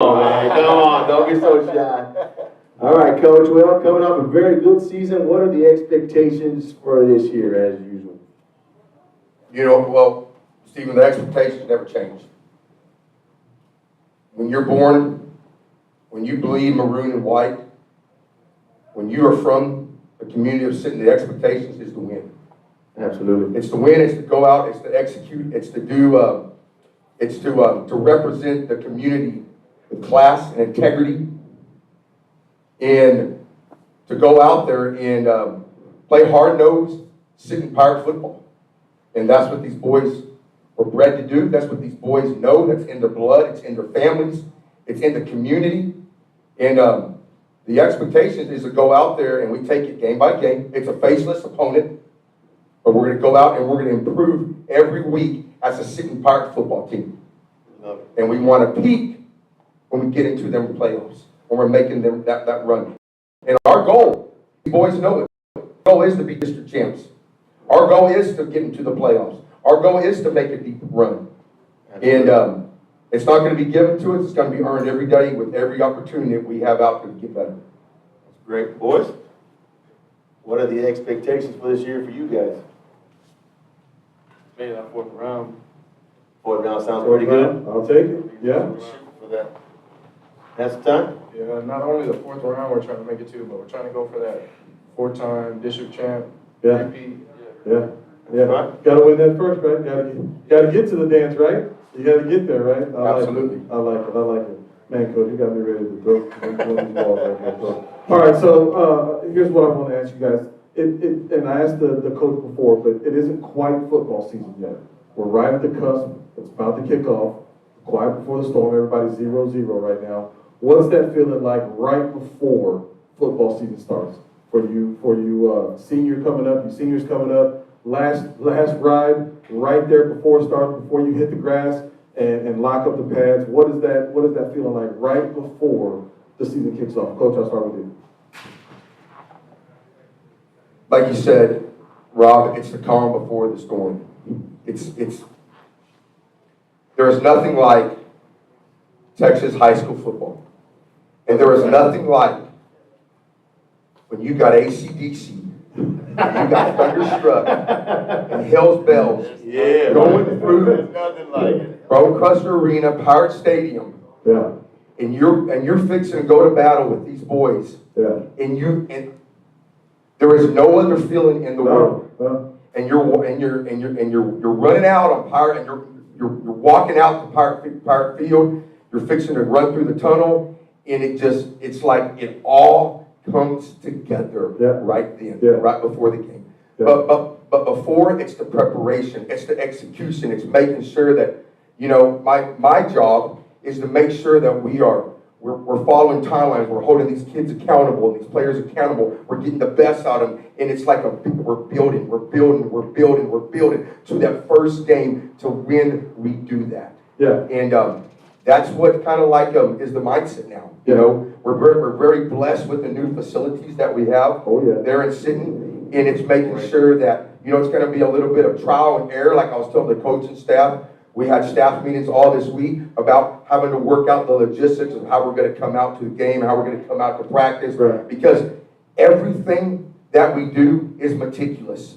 Oh, man, come on, don't be so shy. All right, Coach. Well, coming off a very good season, what are the expectations for this year as usual? Well, Stephen, the expectations never change. When you're born, when you bleed maroon and white, when you are from the community of Sinton, the expectations is to win. Absolutely. It's to win, it's to go out, it's to execute, it's to do, to represent the community with class and integrity, and to go out there and play hard-nosed Sinton Pirate football. And that's what these boys were bred to do. That's what these boys know. That's in their blood. It's in their families. It's in the community. And the expectation is to go out there and we take it game by game. It's a faceless opponent, but we're going to go out and we're going to improve every week as a Sinton Pirate football team. And we want to peak when we get into them playoffs, when we're making them that run. And our goal, you boys know it, our goal is to be district champs. Our goal is to get into the playoffs. Our goal is to make a deep run. And it's not going to be given to us. It's going to be earned every day with every opportunity that we have out there to get better. That's great. Boys, what are the expectations for this year for you guys? Maybe that fourth round. Fourth round sounds pretty good. I'll take it, yeah. For that. That's the time? Yeah, not only the fourth round we're trying to make it to, but we're trying to go for that four-time district champ. Yeah. repeat. Yeah, gotta win that first, right? Gotta get to the dance, right? You gotta get there, right? Absolutely. I like it. Man, Coach, you got me ready to throw these balls right now. So, all right, so here's what I want to ask you guys. And I asked the coach before, but it isn't quite football season yet. We're right at the cusp. It's about to kick off. Quiet before the storm. Everybody's 0-0 right now. What's that feeling like right before football season starts for you senior coming up, you seniors coming up, last ride right there before it starts, before you hit the grass and lock up the pads? What is that feeling like right before the season kicks off? Coach, I'll start with you. Like you said, Rob, it's the calm before the storm. There is nothing like Texas high school football. And there is nothing like when you got AC/DC, you got Thunderstruck, and Hell's Bells going through Nothing like it. Bone Crusher Arena, Pirate Stadium, Yeah. and you're fixing to go to battle with these boys, Yeah. and there is no other feeling in the world. No. And you're running out on Pirate, and you're walking out the Pirate field. You're fixing to run through the tunnel, and it's like it all comes together right then, right before the game. Yeah. But before, it's the preparation, it's the execution, it's making sure that, my job is to make sure that we're following timelines, we're holding these kids accountable, these players accountable, we're getting the best out of them, and it's like we're building to that first game to when we do that. Yeah. And that's what kind of like is the mindset now. We're very blessed with the new facilities that we have there in Sinton, and it's making sure that it's going to be a little bit of trial and error. Like I was telling the coaching staff, we had staff meetings all this week about having to work out the logistics of how we're going to come out to the game, how we're going to come out to practice, because everything that we do is meticulous.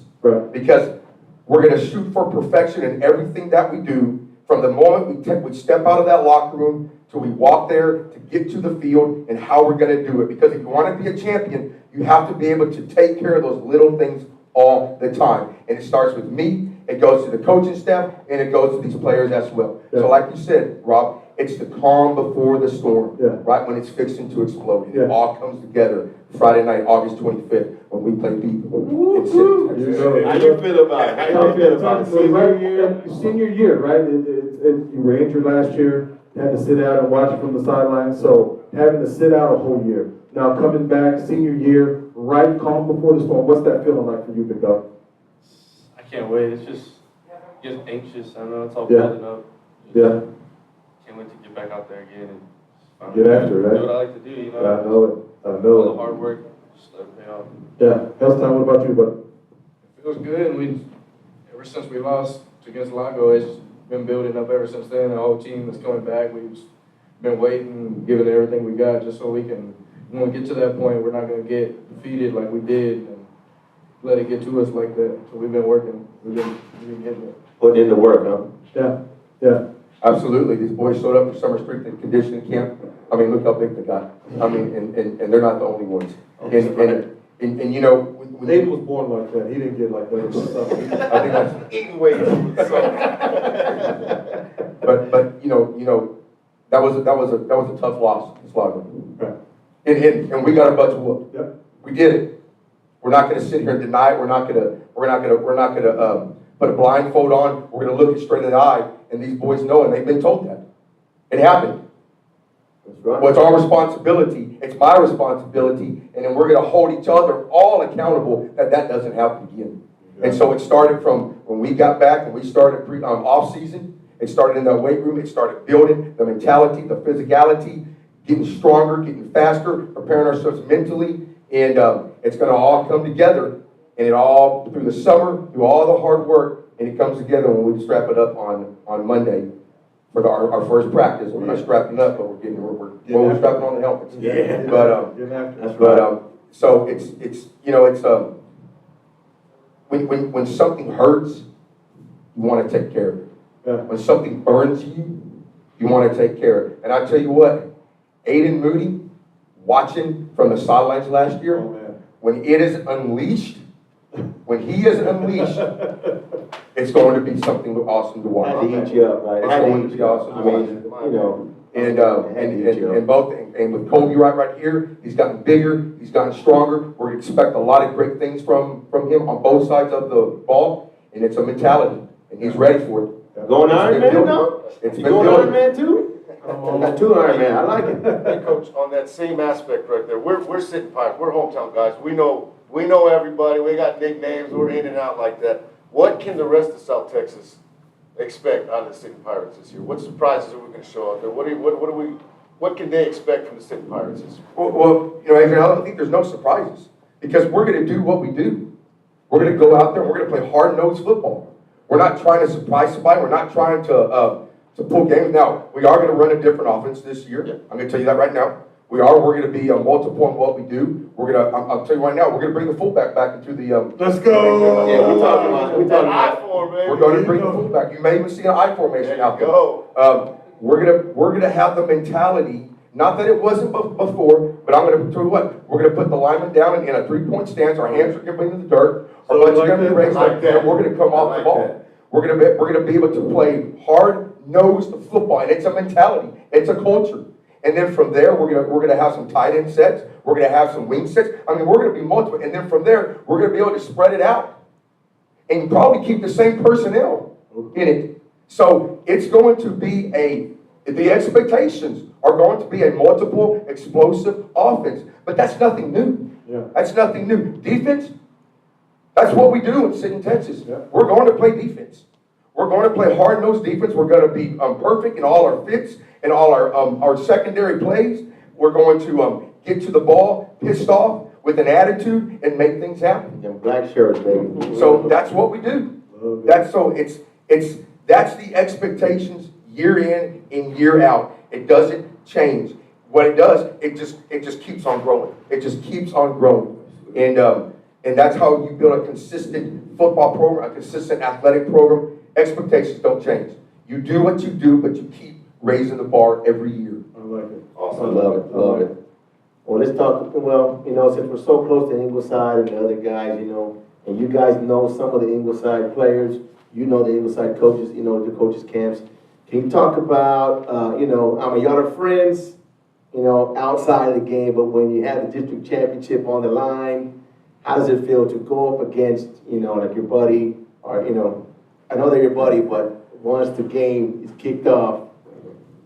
Because we're going to shoot for perfection in everything that we do. From the moment we step out of that locker room till we walk there to get to the field and how we're going to do it. Because if you want to be a champion, you have to be able to take care of those little things all the time. And it starts with me, it goes to the coaching staff, and it goes to these players as well. So like you said, Rob, it's the calm before the storm, right when it's fixing to explode. It all comes together Friday night, August 25th, when we play people in Sinton. How you feel about it? How you feel about it? Senior year, right? You were injured last year, had to sit out and watch it from the sidelines, so having to sit out a whole year. Now coming back, senior year, right calm before the storm. What's that feeling like for you, Big Dog? I can't wait. It's just anxious. I know it's all building up. Can't wait to get back out there again and get after it, right? Do what I like to do, I know it. All the hard work, just let it pay off. Yeah. Hellstown, what about you, bud? It feels good. Ever since we lost against Lago, it's been building up ever since then. The whole team is coming back. We've been waiting, giving it everything we got, just so we can, when we get to that point, we're not gonna get defeated like we did and let it get to us like that. So we've been working, we've been getting it. Putting in the work, huh? Yeah. Absolutely. These boys showed up for summer strength and conditioning camp. I mean, look how big they got. I mean, and they're not the only ones. And you know, when Nate was born like that. He didn't get like that. I think that's eating weight. But you know, that was a tough loss, Slugger. Right. And we got our butts whooped. Yep. We did it. We're not going to sit here and deny it. We're not going to put a blindfold on. We're going to look it straight in the eye. And these boys know, and they've been told that it happened. That's right. Well, it's our responsibility. It's my responsibility, and then we're going to hold each other all accountable that doesn't happen again. And so it started from when we got back and we started off season. It started in the weight room. It started building the mentality, the physicality, getting stronger, getting faster, preparing ourselves mentally, and it's going to all come together. And it all through the summer, through all the hard work, and it comes together when we strap it up on Monday for our first practice. We're not strapping up, but we're strapping on the helmets. Yeah. But so it's when something hurts, you want to take care of it. Yeah. When something burns you want to take care of it. And I tell you what, Aiden Moody, watching from the sidelines last year, when it is unleashed, when he is unleashed, it's going to be something awesome to watch. Had to eat you up, right? It's going to be awesome to watch. You know. And with Kobe right here, he's gotten bigger, he's gotten stronger. We're going to expect a lot of great things from him on both sides of the ball, and it's a mentality, and he's ready for it. Going Iron Man, though? It's You been going building. Iron Man too? Got two Iron Man. I like it. Hey, Coach, on that same aspect right there, we're sitting Pirates, we're hometown guys. We know everybody. We got nicknames. We're in and out like that. What can the rest of South Texas expect out of the City Pirates this year? What surprises are we going to show out there? What can they expect from the City Pirates this year? Well, Adrian, I don't think there's no surprises because we're going to do what we do. We're going to go out there and we're going to play hard-nosed football. We're not trying to surprise somebody. We're not trying to pull games. Now, we are going to run a different offense this year. I'm going to tell you that right now. We're going to be multiple in what we do. I'll tell you right now, we're going to bring the fullback back into the. Let's go. Yeah, we're talking about I form, man. We're going to bring the fullback. You may even see an I formation There you out there. go. We're gonna have the mentality. Not that it wasn't before, but I'm going to tell you what. We're going to put the lineman down in a 3-point stance. Our hands are going to be in the dirt. Our butts are going to be raised like up, that. and we're going to come off the ball. We're going to be able to play hard-nosed football, and it's a mentality. It's a culture. And then from there, we're gonna have some tight end sets. We're gonna have some wing sets. I mean, we're gonna be multiple. And then from there, we're gonna be able to spread it out and probably keep the same personnel in it. So it's going to be the expectations are going to be a multiple explosive offense. But that's nothing new. Yeah. That's nothing new. Defense, that's what we do in Sinton, Texas. Yeah. We're going to play defense. We're going to play hard-nosed defense. We're going to be perfect in all our fits and all our secondary plays. We're going to get to the ball pissed off with an attitude and make things happen. Them black shirts, baby. So that's what we do. That's the expectations year in and year out. It doesn't change. What it does, it just keeps on growing. It just keeps on growing. And that's how you build a consistent football program, a consistent athletic program. Expectations don't change. You do what you do, but you keep raising the bar every year. I like it. Awesome. I love it. Well, let's talk, since we're so close to Ingleside and the other guys, and you guys know some of the Ingleside players, the Ingleside coaches, the coaches' camps. Can you talk about, y'all are friends, outside of the game, but when you have the district championship on the line, how does it feel to go up against, like your buddy, or, I know they're your buddy, but once the game is kicked off,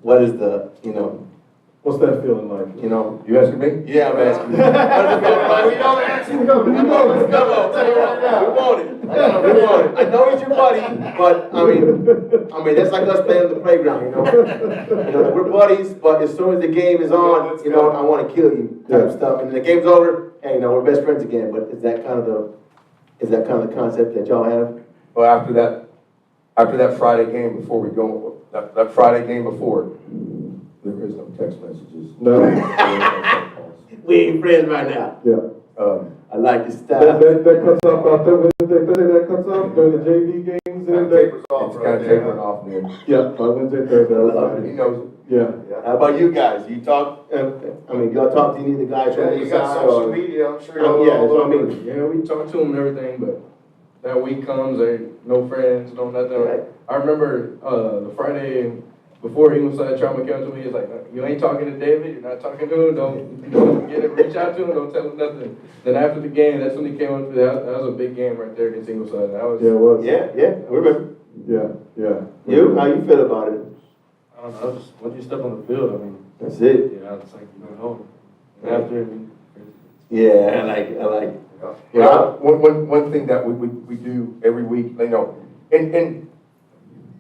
what is the, What's that feeling like? You asking me? Yeah, I'm asking you. We know the answer coming. We know it's coming. I'll tell you right now. We want it. I know he's your buddy, but I mean, that's like us playing on the playground, We're buddies, but as soon as the game is on, I want to kill you type of stuff. And the game's over, hey, we're best friends again. But is that kind of the concept that y'all have? Well, after that Friday game before we go, that Friday game before, is no text messages. No. There is no phone calls. We ain't friends right now. Yeah. I like the That, style. that cuts off about Thursday, that cuts off during the JV games and That tapers off It's right kind of there. tapering off then. yeah, by Wednesday, Thursday. I love He it. knows it. Yeah. How about you guys? You talk, I mean, y'all talk to any of the guys from Yeah, the you got side social or? media, I'm sure y'all. Yeah, that's what I all mean. over. Yeah, we talk to them and everything, but that week comes, they no friends, no nothing. Right. I remember the Friday before Ingleside Trauma came to me, he's like, you ain't talking to David, you're not talking to him, don't get it, reach out to him, don't tell him nothing. Then after the game, that's when he came up to that. That was a big game right there against Ingleside. That was Yeah, it was. Yeah, we remember. Yeah. You, how you feel about it? I don't know, just once you step on the field, I mean, That's it. you know, it's like you're going home. And after, I mean, Yeah, I like it. You know, one thing that we do every week, you know, and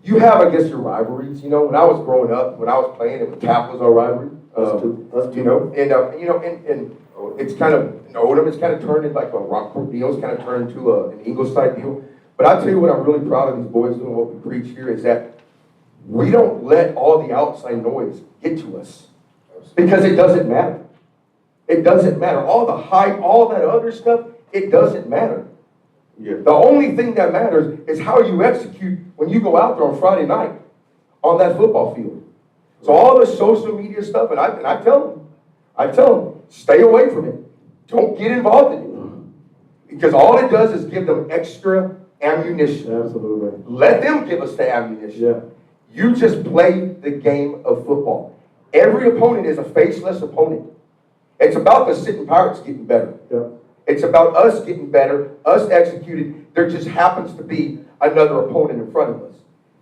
you have, I guess, your rivalries, you know, when I was growing up, when I was playing, it was Tap was our rivalry. Us too. You know, and it's kind of, Odom has kind of turned into like a Rockport deal, it's kind of turned into an Ingleside deal. But I'll tell you what I'm really proud of these boys doing, what we preach here, is that we don't let all the outside noise get to us. Because it doesn't matter. It doesn't matter. All the hype, all that other stuff, it doesn't matter. Yeah. The only thing that matters is how you execute when you go out there on Friday night on that football field. So all the social media stuff, and I tell them, stay away from it. Don't get involved in it. Because all it does is give them extra ammunition. Absolutely. Let them give us the ammunition. Yeah. You just play the game of football. Every opponent is a faceless opponent. It's about the Sitting Pirates getting better. Yeah. It's about us getting better, us executing. There just happens to be another opponent in front of us.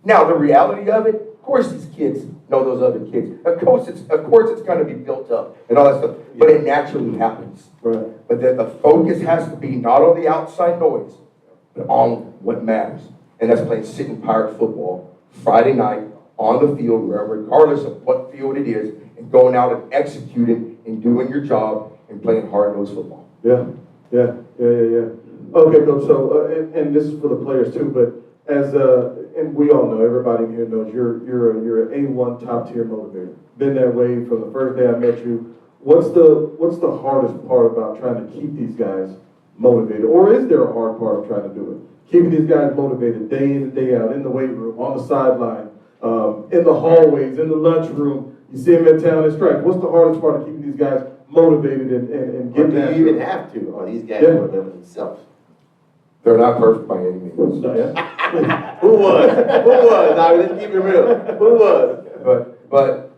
Now, the reality of it, of course these kids know those other kids. Of course it's going to be built up and all that stuff, but it naturally happens. Right. But then the focus has to be not on the outside noise, but on what matters. And that's playing Sitting Pirate football Friday night on the field, regardless of what field it is, and going out and executing and doing your job and playing hard-nosed football. Yeah. Okay, Coach, so, and this is for the players too, but as, and we all know, everybody here knows, you're an A1 top tier motivator. Been that way from the first day I met you. What's the hardest part about trying to keep these guys motivated? Or is there a hard part of trying to do it? Keeping these guys motivated day in and day out, in the weight room, on the sideline, in the hallways, in the lunchroom. You see them at town and strike. What's the hardest part of keeping these guys motivated and Or getting do after you even it? have to? Or these guys Yeah. were them themselves? They're not perfect by any means. No, yeah. Who was? Who was? I mean, let's keep it real. Who was? But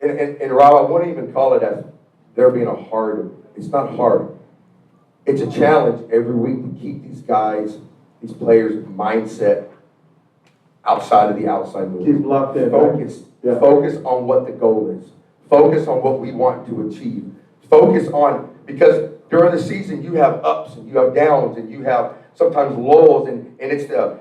and Rob, I wouldn't even call it as there being a hard, it's not hard. It's a challenge every week to keep these guys, these players' mindset outside of the outside noise. Keep locked in. Focus. Yeah. Focus on what the goal is. Focus on what we want to achieve. Focus on, because during the season you have ups and you have downs and you have sometimes lulls, and it's the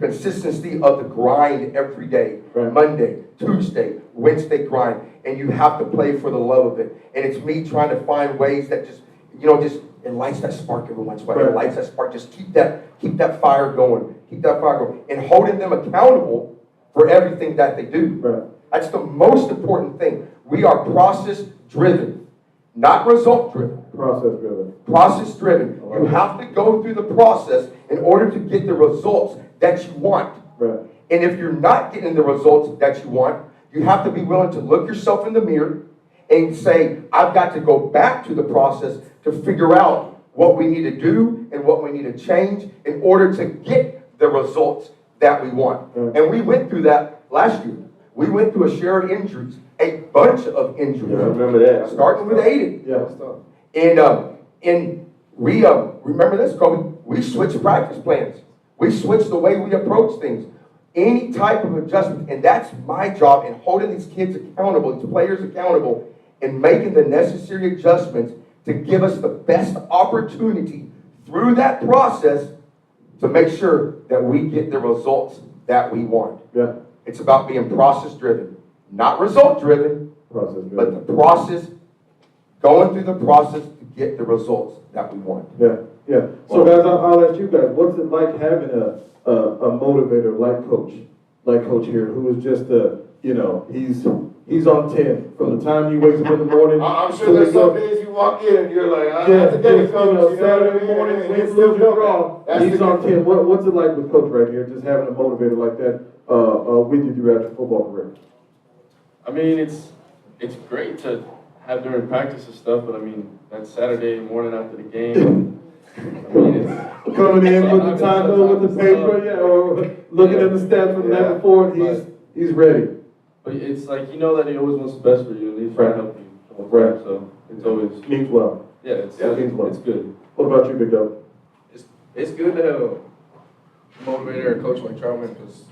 consistency of the grind every day. Right. Monday, Tuesday, Wednesday grind, and you have to play for the love of it. And it's me trying to find ways that just it lights that spark every once in a while. It lights that spark. Just keep that fire going. Keep that fire going, and holding them accountable for everything that they do. Right. That's the most important thing. We are process driven, not result driven. Process driven. Process driven. You have to go through the process in order to get the results that you want. Right. And if you're not getting the results that you want, you have to be willing to look yourself in the mirror and say, I've got to go back to the process to figure out what we need to do and what we need to change in order to get the results that we want. And we went through that last year. We went through a share of injuries, a bunch of injuries. Yeah, I remember that. Starting with Aiden. Yeah. And we remember this, Kobe, we switched practice plans. We switched the way we approach things. Any type of adjustment, and that's my job in holding these kids accountable, these players accountable, and making the necessary adjustments to give us the best opportunity through that process to make sure that we get the results that we want. Yeah. It's about being process driven, not result driven, Process driven. but the process, going through the process to get the results that we want. Yeah. So guys, I'll ask you guys, what's it like having a motivator like Coach here, who is just he's he's on 10. From the time you wake up in the morning. I'm to sure there's the- some days you walk in and you're like, Yeah, that's a day, just, coach. You know what I Saturday mean? morning, And win, it's lose, or still draw, coming. That's he's the on good 10. What's it like with Coach right here, just having a motivator like that, with you throughout your football career? I mean, it's great to have during practice and stuff, but I mean, that Saturday morning after the game, I mean, it's. Coming in with the it's time, sometimes with the it's paper, tough. yeah, or looking at the stats from the night Yeah. before, he's ready. But it's like, you know that he always wants the best for you, and he's trying to help you. the whole time, So it's always, Means well. yeah, it's means good. What about you, Big Dog? It's good to have a motivator or coach like Troutman, because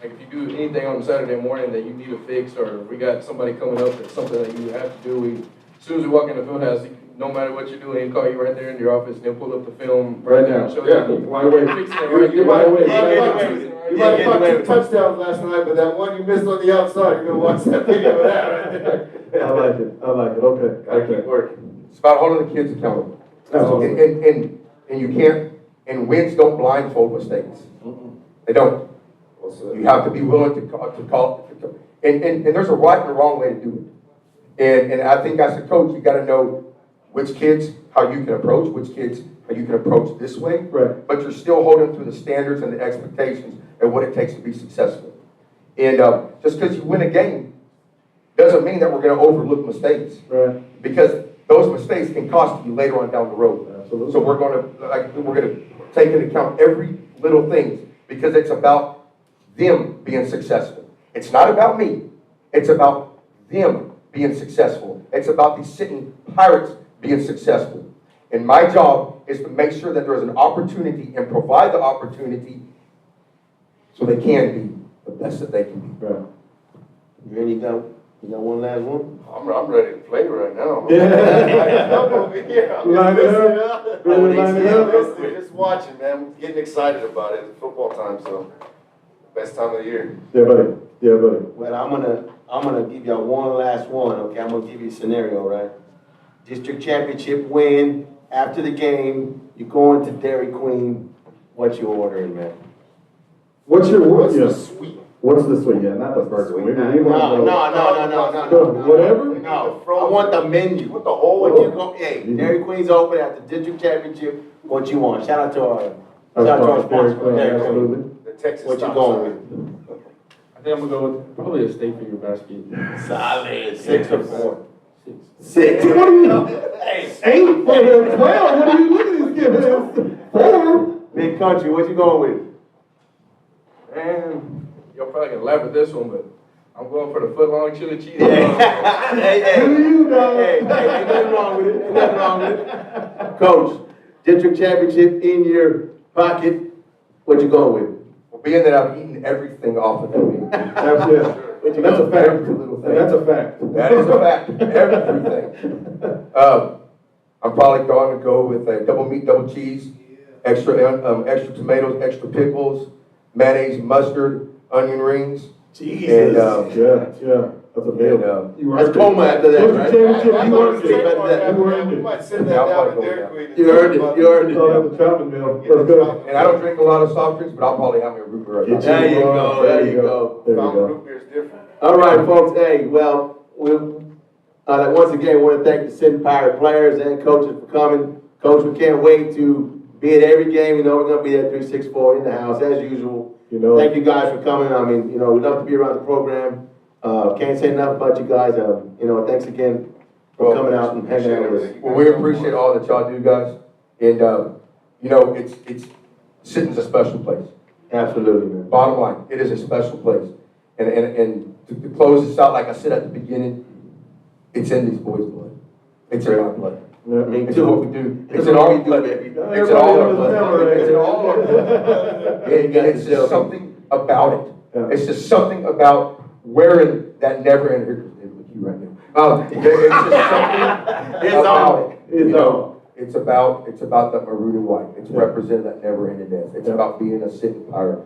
like if you do anything on Saturday morning that you need to fix, or we got somebody coming up that's something that you have to do, as soon as we walk in the field house, no matter what you're doing, he'll call you right there in your office, and he'll pull up the film Right there now. and show Yeah. you. Why wait? Fix it right You there. might Wait, have caught 2 touchdowns last night, but that one you missed on the outside, you're gonna watch that video of that right there. I like it, okay. Gotta keep working. It's about holding the kids accountable. Absolutely. And you can't, and wins don't blindfold mistakes. They don't. You have to be willing to call, and there's a right and a wrong way to do it. And I think as a coach, you gotta know which kids, how you can approach, which kids, how you can approach this way. Right. But you're still holding to the standards and the expectations and what it takes to be successful. And just because you win a game doesn't mean that we're gonna overlook mistakes. Right. Because those mistakes can cost you later on down the road. Absolutely. So we're gonna take into account every little thing, because it's about them being successful. It's not about me. It's about them being successful. It's about these sitting Pirates being successful. And my job is to make sure that there is an opportunity and provide the opportunity so they can be the best that they can be. Right. Really, you got one last one? I'm ready to play right now. Yeah. I'm over here. I'm Line it listening up. up. Really line it Yeah, up. listening, just watching, man. I'm getting excited about it. It's football time, so best time of the year. Yeah, buddy. Yeah, buddy. Well, I'm gonna give y'all one last one, okay? I'm gonna give you a scenario, right? District championship win, after the game, you're going to Dairy Queen, what you ordering, man? What's your, What's yeah. the sweet? What's this one? Yeah, not the burger. We No, wanna know. no. Whatever? No, I want the menu. What the whole? What you go, hey, Dairy Queen's open at the district championship, what you want? Shout out to our sponsor, Dairy Queen. Absolutely. The Texas What you stop going sign. with? I think I'm gonna go with probably a steak finger basket. Solid, 6 or 4? 6. 6. What are you? Hey, 8 for the 12. What are you looking at these kids? 4. Big country, what you going with? Man, you're probably gonna laugh at this one, but I'm going for the foot-long chili cheese. Hey, Do you, dog? Hey, ain't nothing wrong with it, ain't nothing wrong with it. Coach, district championship in your pocket, what you going with? Well, being that I've eaten everything off of that meal. Absolutely. What you That's a going fact. Every little thing. That's a fact. That is a fact. Everything. I'm probably going to go with a double meat, double cheese, extra tomatoes, extra pickles, mayonnaise, mustard, onion rings. Jesus. And, Yeah. That's a and, meal. You That's coma after that, right? Championship, I you thought earned we it. said You we might send Yeah, that I'll down probably to go Dairy with Queen. You earned it, you earned Oh, it. that's a Troutman meal. Let's go. And I don't drink a lot of soft drinks, but I'll probably have me a root beer. Get There you go, there you There go. you Fountain go. root beer is different. All right, folks, hey, well, once again, we want to thank the Sinton Pirate players and coaches for coming. Coach, we can't wait to be at every game. You know, we're going to be at 364 in the house, as usual. You know, Thank you guys for coming. I mean, you know, we'd love to be around the program. Can't say enough about you guys. You know, thanks again for coming out and hanging out with us. Well, we appreciate all that y'all do, guys. And, you know, it's Sinton's a special place. Absolutely, man. Bottom line, it is a special place. And to close this out, like I said at the beginning, it's in these boys' blood. It's in our blood. yeah. Me It's too. what we do. It's in our blood. baby. It's in all our blood. It's in all our blood. Yeah, you got It's to just sell. something about it. Yeah. It's just something about wearing that never ending. Here, look you right now. It's just something It's about on. it. It's You know, on. it's about the maroon and white. It's representing that never ending dance. It's Yeah. about being a Sinton Pirate.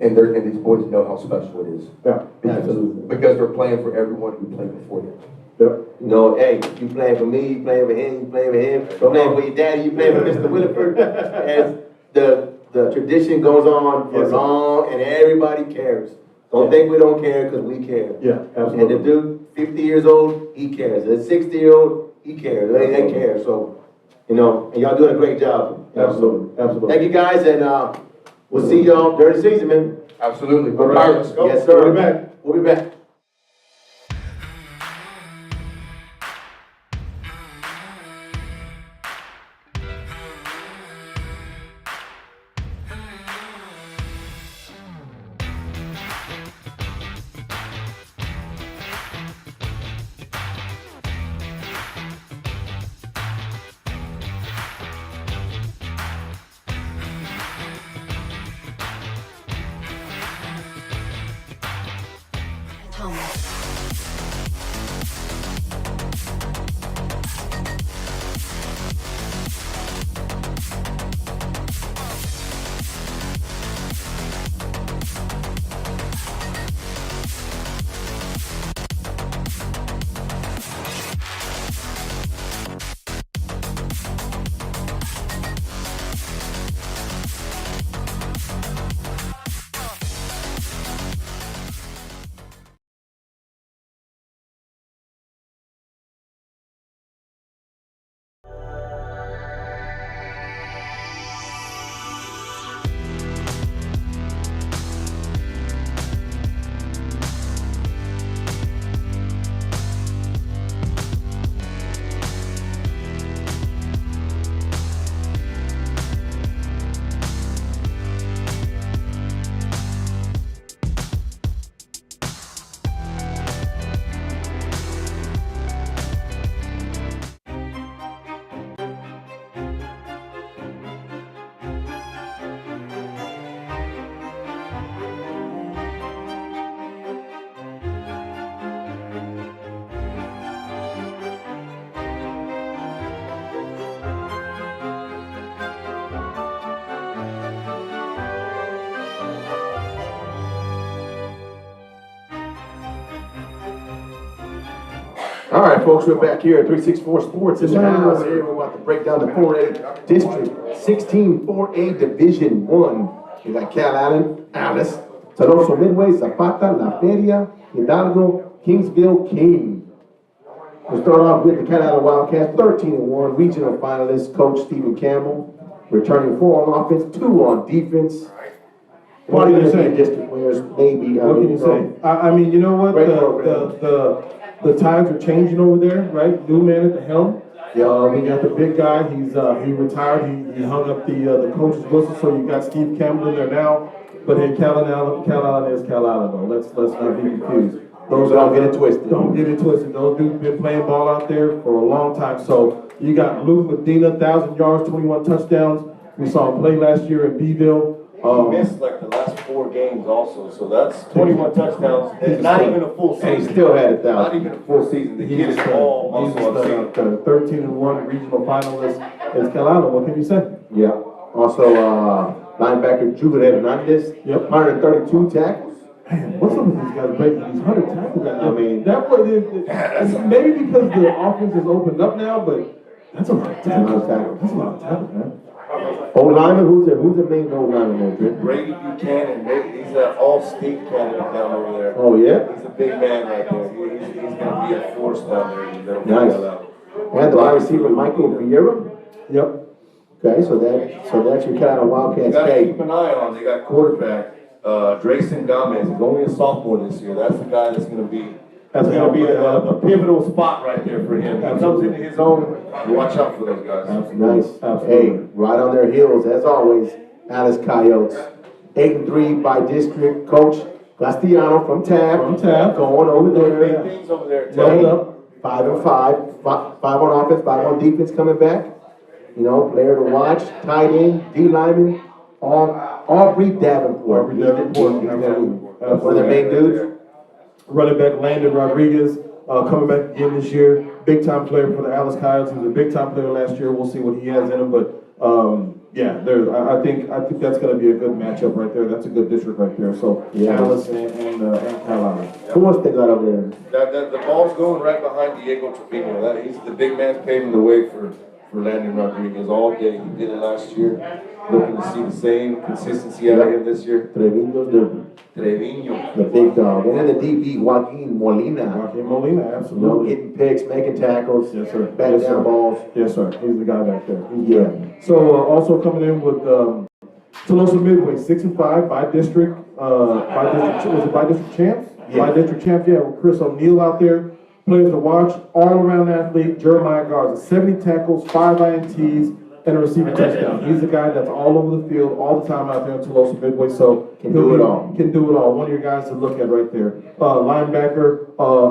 And these boys know how special it is. Yeah. Absolutely. Because they're playing for everyone who played before them. Yep. You know, hey, you playing for me, you playing for him, you playing for him, you playing for your daddy, you playing for Mr. Williford. As the tradition goes on for Yes, sir. long, and everybody cares Don't think we don't care, because we care. Yeah, And the absolutely. dude, 50 years old, he cares. The 60-year-old, he cares. They care. So, and y'all doing a great job. Absolutely, absolutely. Thank you, guys, and we'll see y'all during the season, man. Absolutely. Go All right. Pirates. Go. Yes, sir. We'll be back. We'll be back. Thomas. All right, folks, we're back here at 364 Sports in the house. Here we're about to break down the 4A District 16 4A Division 1. We got Cal Allen, Alice, Toloso Midway, Zapata, La Feria, Hidalgo, Kingsville, King. We'll start off with the Cal Allen Wildcats, 13-1 regional finalist, Coach Stephen Campbell, returning 4 on offense, 2 on defense. What can you say? District winners, maybe. What can you say? I mean, you know what? Great program. The times are changing over there, right? New man at the helm. Yeah. We got the big guy. He retired. He hung up the coach's whistle. So you got Steve Campbell in there now. But hey, Cal Allen is Cal Allen though. Let's not be confused. Those Don't get it twisted. Don't get it twisted. Those dudes been playing ball out there for a long time. So you got Luke Medina, 1,000 yards, 21 touchdowns. We saw him play last year in Beeville. He missed like the last 4 games also, so that's 21 touchdowns, and not even a full And he season. still had it Not down. even a full season. The kid is all muscle. I've seen him. 13-1 regional finalist is Cal Allen. What can you say? Yeah. Also, linebacker Juvenile Hernandez. Yep. 132 tackles. Man, what's up with these guys breaking these 100 tackles? I mean, that play maybe because the offense has opened up now, but that's a lot of tackles. That's a lot of tackles, man. Old lineman, who's the main old lineman there? Brady Buchanan, he's an all-state candidate down over there. Oh, yeah? He's a big man right there. He's gonna be a force down there. Nice. And the wide receiver Michael Vieira. Yep. Okay, so that's your Cal Allen You Wildcats. gotta Hey, keep an eye on, they got quarterback, Drayson Gomez. He's only a sophomore this year. That's the guy that's gonna be a pivotal spot right there for him. He comes into his own, you watch out for those guys. nice. Hey, right on their heels, as always, Alice Coyotes. 8-3 by district. Coach Castellano from Tab. Going over Big there. things over there, Leveled Teddy. up, 5-5, 5 on offense, 5 on defense coming back. Player to watch, tight end, D lineman, Aubrey Davenport. Aubrey Davenport, He's one of the main dudes. Running back Landon Rodriguez, coming back again this year. Big time player for the Alice Coyotes. He was a big time player last year. We'll see what he has in him, but yeah, I think that's going to be a good matchup right there. That's a good district right there. So Yeah. Alice and Carolina. Who else they got over there? The ball's going right behind Diego Trevino. He's the big man paving the way for for Landon Rodriguez all day. He did it last year. Looking to see the same consistency out of him this year. Treviño's Treviño. the big dog. And then the DB, Joaquin Molina. Joaquin Molina, You know, absolutely. getting picks, making tackles. Yes, sir. Batting Yes, down sir. balls. Yes, sir. He's the guy back there. Yeah. So also coming in with Tolosa Midway, 6-5 by district. Was it by district champs? Yeah. By district champs, yeah. With Chris O'Neill out there, players to watch, all around athlete. Jeremiah Garza, 70 tackles, 5 INTs, and a receiving touchdown. He's the guy that's all over the field all the time out there in Tolosa Midway. So Can do it all. Can do it all. One of your guys to look at right there. Linebacker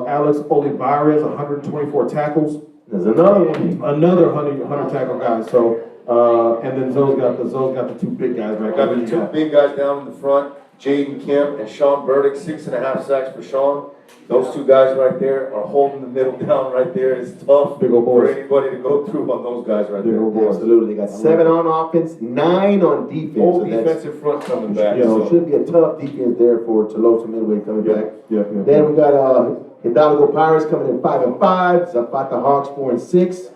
Alex Olivares, 124 tackles. There's another one. Another 100 tackle guy. So, and then Zoe's got the two big guys right Got there. the two big guys down in the front, Jaden Kemp and Sean Burdick, 6.5 sacks for Sean. Those two guys right there are holding the middle down right there. It's tough Big old for boys. anybody to go through on those guys right Big there. old boys. Absolutely. They got 7 on offense, 9 on defense. Whole So that's, defensive front coming back. you know, so. should be a tough defense there for Tolosa Midway coming back. Yeah. Then we got Hidalgo Pirates coming in 5-5, Zapata Hawks 4-6,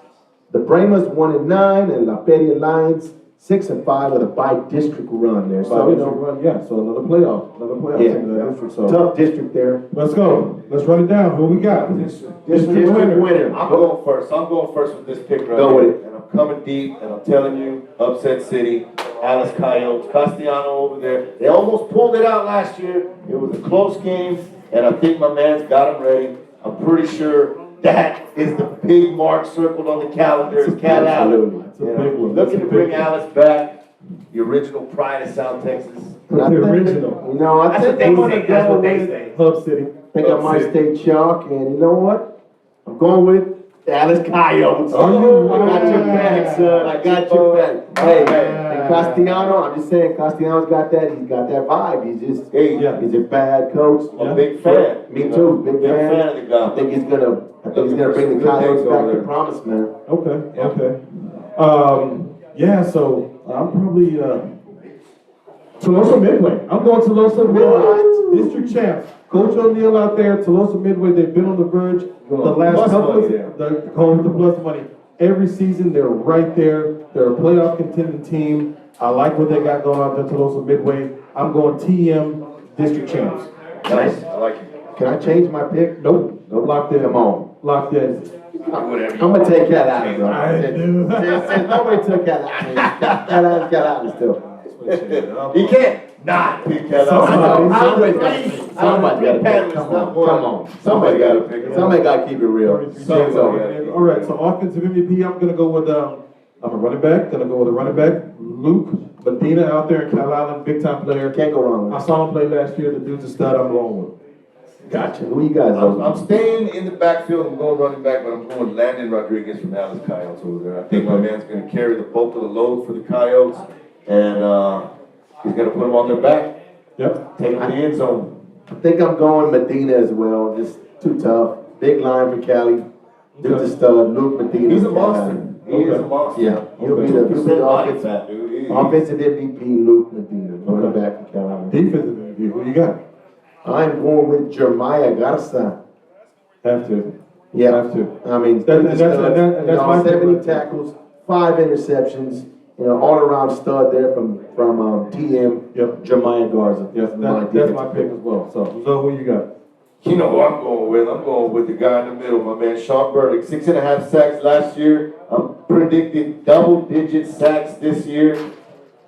the Bremas 1-9, and La Feria Lions 6-5 with a by-district run there. So, So, you know, so another playoff yeah, team in that district. So tough district there. let's go. Let's run it down. Who we got? District winner. I'm going first. I'm going first with this pick right Go here. with it. And I'm coming deep, and I'm telling you, Upset City, Alice Coyotes, Castellano over there. They almost pulled it out last year. It was a close game, and I think my man's got them ready. I'm pretty sure that is the big mark circled on the calendar. Is Cal Allen. Absolutely. It's a big one. Looking to bring Alice back, the original pride of South Texas. And I The think- original. You know, I That's think what they I'm gonna say. That's go what they with, say. Hub City. I think I might stay chalk, and you know what? I'm going with Dallas Coyotes. Are you? I got your back, son. I got your back. Hey, and Castellano, I'm just saying, Castellanos got that. He's got that vibe. He's just, Hey, he's a bad coach. I'm a big fan. Me too, big Big fan. fan of the guy. I think he's gonna bring the Coyotes back to promise, man. Okay. Yeah. So I'm probably Tolosa Midway. I'm going Tolosa Midway. District champs. Coach O'Neill out there, Tolosa Midway. They've been on the verge the last Plus couple money of there. going with the plus money. Every season they're right there. They're a playoff contending team. I like what they got going on at Tolosa Midway. I'm going TM District champs. Nice. I like it. Can I change my pick? Nope. Locked in. Come on. Locked in. Whatever. I'm gonna take Cat Allen, bro. I do. Since nobody took Cat Allen, Cat Allen still. He can't not pick that Somebody's up. gotta pick it. Come on. Somebody got to pick it up. Somebody gotta keep it real. So, All right, so offensive MVP, I'm gonna go with I'm a running back. Gonna go with a running back, Luke Medina out there in Cal Island, big time player. Can't go wrong I with saw him play last year. The dude's a stud. I'm going with. it. Gotcha. Who you guys I'm are? staying in the backfield. I'm going running back, but I'm going Landon Rodriguez from Dallas Coyotes over there. I think my man's going to carry the bulk of the load for the Coyotes, and he's going to put them on their back, Yep. take them to the end zone. I think I'm going Medina as well. Just too tough. Big line for Cali. Dude's a stud. Luke Medina. He's a monster. He is a monster. Yeah. He'll be He's the a body offensive, fat, dude. He is. offensive MVP, Luke Medina. Running back for Carolina. Defensive MVP. Who you got? I'm going with Jeremiah Garza. Have to. Yeah. Have to. I mean, That- dude's a that's- stud. that- that's my 70 favorite. tackles, 5 interceptions. You know, all around stud there from TM. Yep. Jeremiah Garza. Yes, that's my defensive pick as well. So who you got? You know who I'm going with? I'm going with the guy in the middle, my man Sean Burdick. 6.5 sacks last year. I'm predicting double-digit sacks this year.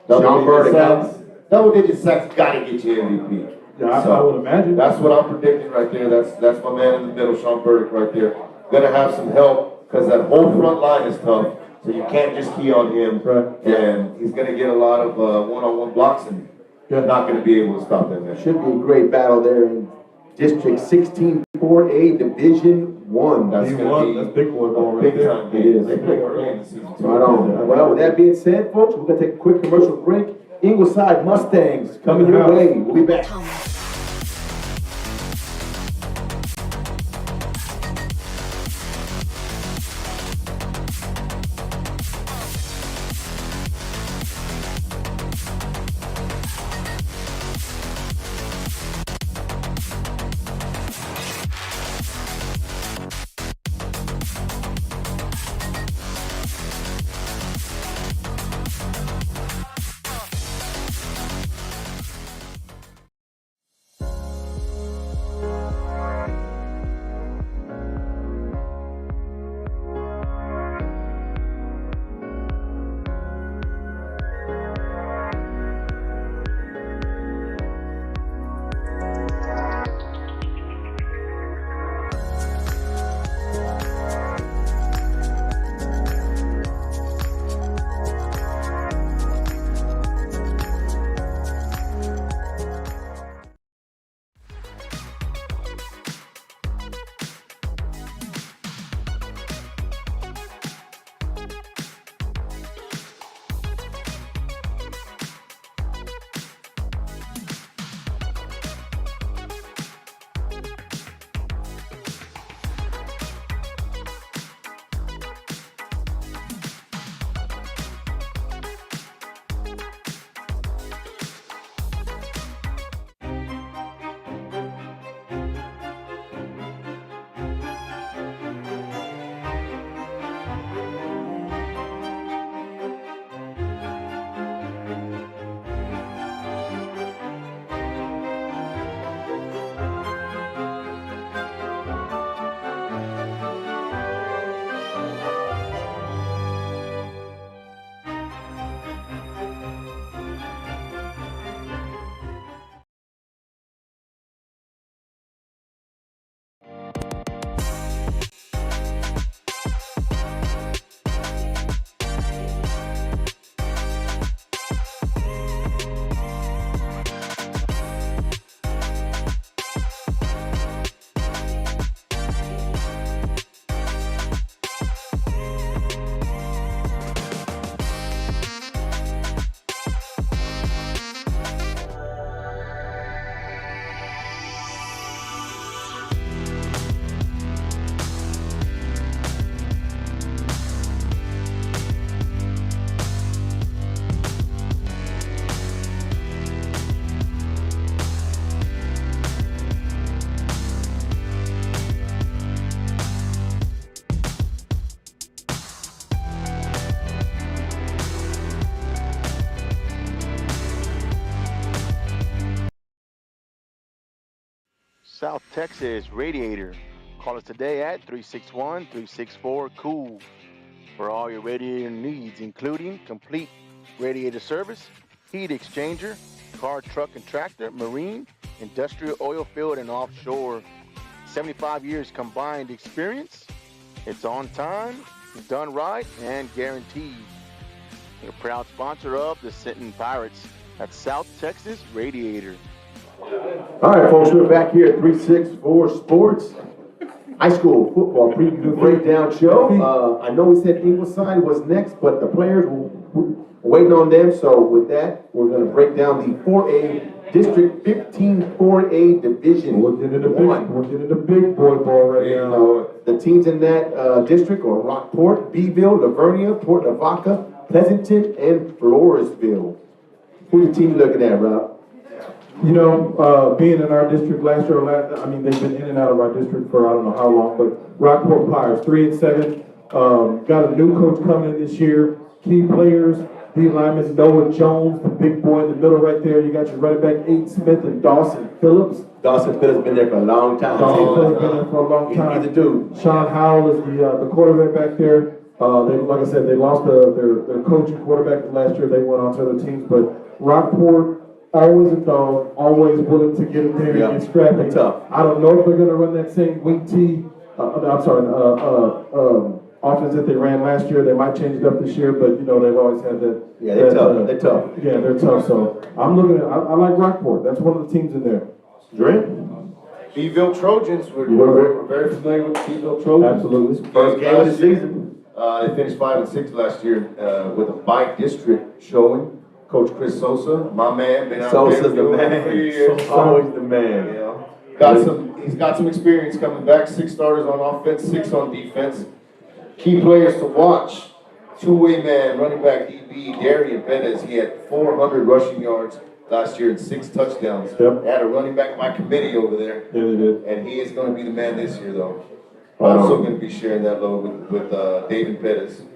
Sean Burdick, sacks. Double-digit sacks gotta get you MVP. Yeah, I So, would imagine. That's what I'm predicting right there. That's my man in the middle, Sean Burdick right there. Gonna have some help because that whole front line is tough. So you can't just key on him. Right. And he's gonna get a lot of one-on-one blocks and Yeah. not gonna be able to stop that man. Should be a great battle there in District 16 4A Division 1. That's You gonna won. be That's big boy ball right big there. time. It is. They play early in the season too. Right on. Well, with that being said, folks, we're going to take a quick commercial break. Ingleside Mustangs coming your way. We'll be back. South Texas Radiator. Call us today at 361-364-COOL for all your radiator needs, including complete radiator service, heat exchanger, car, truck, and tractor, marine, industrial, oil field, and offshore. 75 years combined experience. It's on time, done right, and guaranteed. We're a proud sponsor of the Sinton Pirates at South Texas Radiator. All right, folks, we're back here at 364 Sports. High school football preview breakdown show. I know we said Ingleside was next, but the players we're waiting on them. So with that, we're going to break down the 4A District 15 4A Division. We're getting the big boy ball right now. The teams in that district are Rockport, Beeville, Lavernia, Port Lavaca, Pleasanton, and Floresville. Who's your team looking at, Rob? You know, being in our district last year, I mean, they've been in and out of our district for I don't know how long, but Rockport Pirates, 3-7, got a new coach coming in this year. Key players, D lineman Noah Jones, the big boy in the middle right there. You got your running back, Aiden Smith and Dawson Phillips. Dawson Phillips been there for a long time. Dawson Phillips been there for a long time. He's a dude. Sean Howell is the quarterback back there. Like I said, they lost their coach and quarterback last year. They went on to other teams, but Rockport, always a dog, always willing to get in there and get scrappy. Tough. I don't know if they're going to run that same wing T, offense that they ran last year. They might change it up this year, but you know they've always had that. Yeah, they're tough. They're tough. Yeah, they're tough. So I'm looking at. I like Rockport. That's one of the teams in there. Dre? Beeville Trojans, we're very familiar with Beeville Trojans. Absolutely. First game of the season. They finished 5-6 last year with a bi-district showing. Coach Chris Sosa, my man, been out Sosa's there the doing it man. for years. Always the man. He's got some experience coming back. 6 starters on offense, 6 on defense. Key players to watch: two-way man, running back DB Darian Perez. He had 400 rushing yards last year and 6 touchdowns. Yep. They had a running back by committee over there. Yeah, they did. And he is going to be the man this year, though. Also going to be sharing that load with David Perez.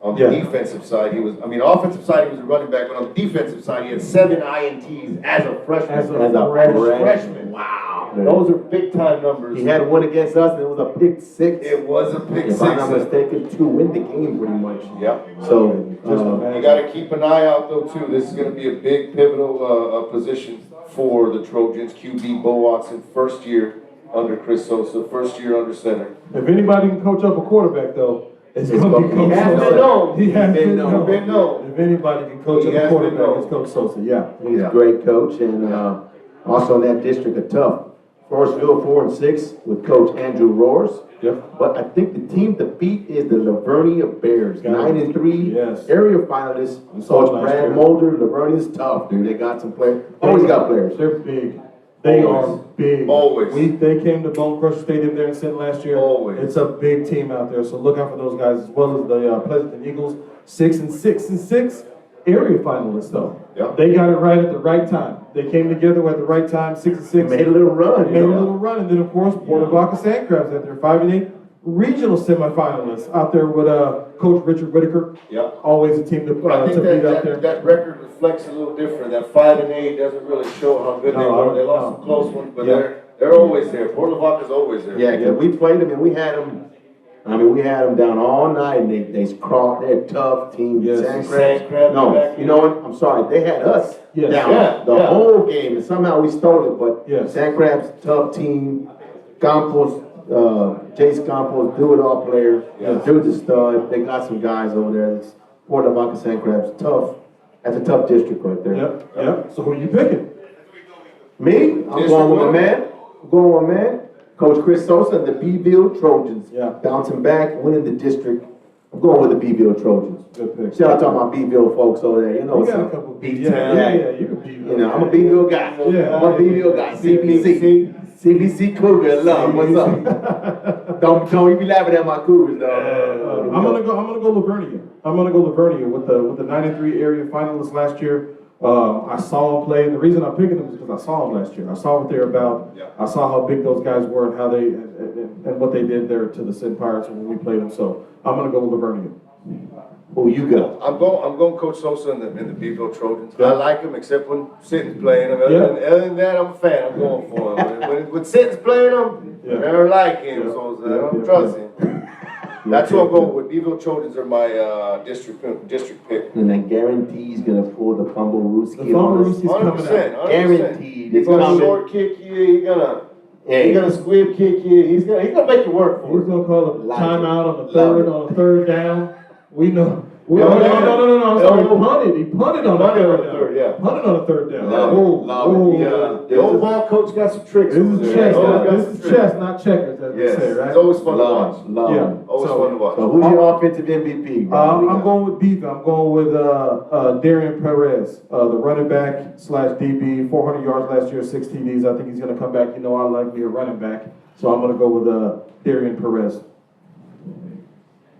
On the defensive side, offensive side, he was a running back, but on the defensive side, he had 7 INTs as a freshman. As a freshman. Wow. Those are big time numbers. He had one against us, and it was a pick 6. It was a pick 6. If I'm not mistaken, to win the game pretty much. Yep. So, you got to keep an eye out, though, too. This is going to be a big pivotal position for the Trojans. QB Bo Watson, first year under Chris Sosa, first year under center. If anybody can coach up a quarterback, though, it's going to be Coach He has Sosa. been known. He has been known. known. If anybody can coach He up a has quarterback, been it's Coach Sosa. Yeah. he's a great coach, and also in that district, a tough. Floresville 4-6 with Coach Andrew Roars. Yep. But I think the team to beat is the Lavernia Bears, 9-3. Yes. Area finalists. saw it Coach last Brad year. Mulder. Lavernia's tough, dude. They got some players. Always got players. They're big. They are big. Always. They came to Bone Crusher Stadium there in Sinton last year. Always. It's a big team out there, so look out for those guys, as well as the Pleasanton Eagles, 6-6 area finalists though. Yep. They got it right at the right time. They came together at the right time, 6-6. Made a little run. Made a little run, and then of course Port Lavaca Sandcrabs at their 5-8 regional semifinalists out there with Coach Richard Whitaker. Yep. Always a team to beat out there. that record reflects a little different. That 5-8 doesn't really show how good they were. They lost some close ones, but they're always there. Port Lavaca's always there. Yeah, because we played them and we had them. We had them down all night, and they crawled. They're a tough team. Yes. Sandcrabs No, back you know what? I'm sorry. They had us Yes. down the whole game, and somehow we stole it. But Yes. Sandcrabs, tough team. Campos, Jace Campos, do-it-all player. Yeah. Dude's a stud. They got some guys over there. It's Port Lavaca Sandcrabs, tough. That's a tough district right there. Yep. So who are you picking? Me? I'm going with my man. Coach Chris Sosa and the Beeville Trojans. Yeah. Bouncing back, winning the district. I'm going with the Beeville Trojans. Good pick. Shout out to all my Beeville folks over there. You know You what's got a up. couple B-Town. you can beat You know, I'm a Beeville guy. Yeah. I'm a Beeville guy. CBC Cougar love. What's up? Don't you be laughing at my Cougars, though. I'm gonna go Lavernia. I'm gonna go Lavernia with the 93 area finalists last year. I saw them play, and the reason I'm picking them is because I saw them last year. I saw what they're about. Yeah. I saw how big those guys were and how they and what they did there to the Sinton Pirates when we played them. So I'm gonna go with Lavernia. Who you got? I'm going Coach Sosa in the Beeville Trojans. I like him except when Sitton's playing him. Other than that, I'm a fan. I'm going for him. When Sitton's playing him, I never like him, so I don't trust him. That's who I'm going with. Beeville Trojans are my district pick. And I guarantee he's gonna pull the Fumble Rooski. The Fumble Rooski's coming out. 100%. Guaranteed. He's gonna short kick you. He's gonna squib kick you. He's gonna make you work for He's it. gonna call a timeout on the third down. We know. No, I'm sorry. He punted on the Punted on the third third, down. yeah. Punted on the third down. Love it. The old ball coach got some tricks. This over is there. chess, not checkers, as they Yes, say, right? it's always fun to watch. Yeah. Always fun to watch. So who's your offensive MVP? I'm going with Beaver. I'm going with Darian Perez, the running back / DB, 400 yards last year, 6 TDs. I think he's going to come back. You know, I like me a running back, so I'm going to go with Darian Perez.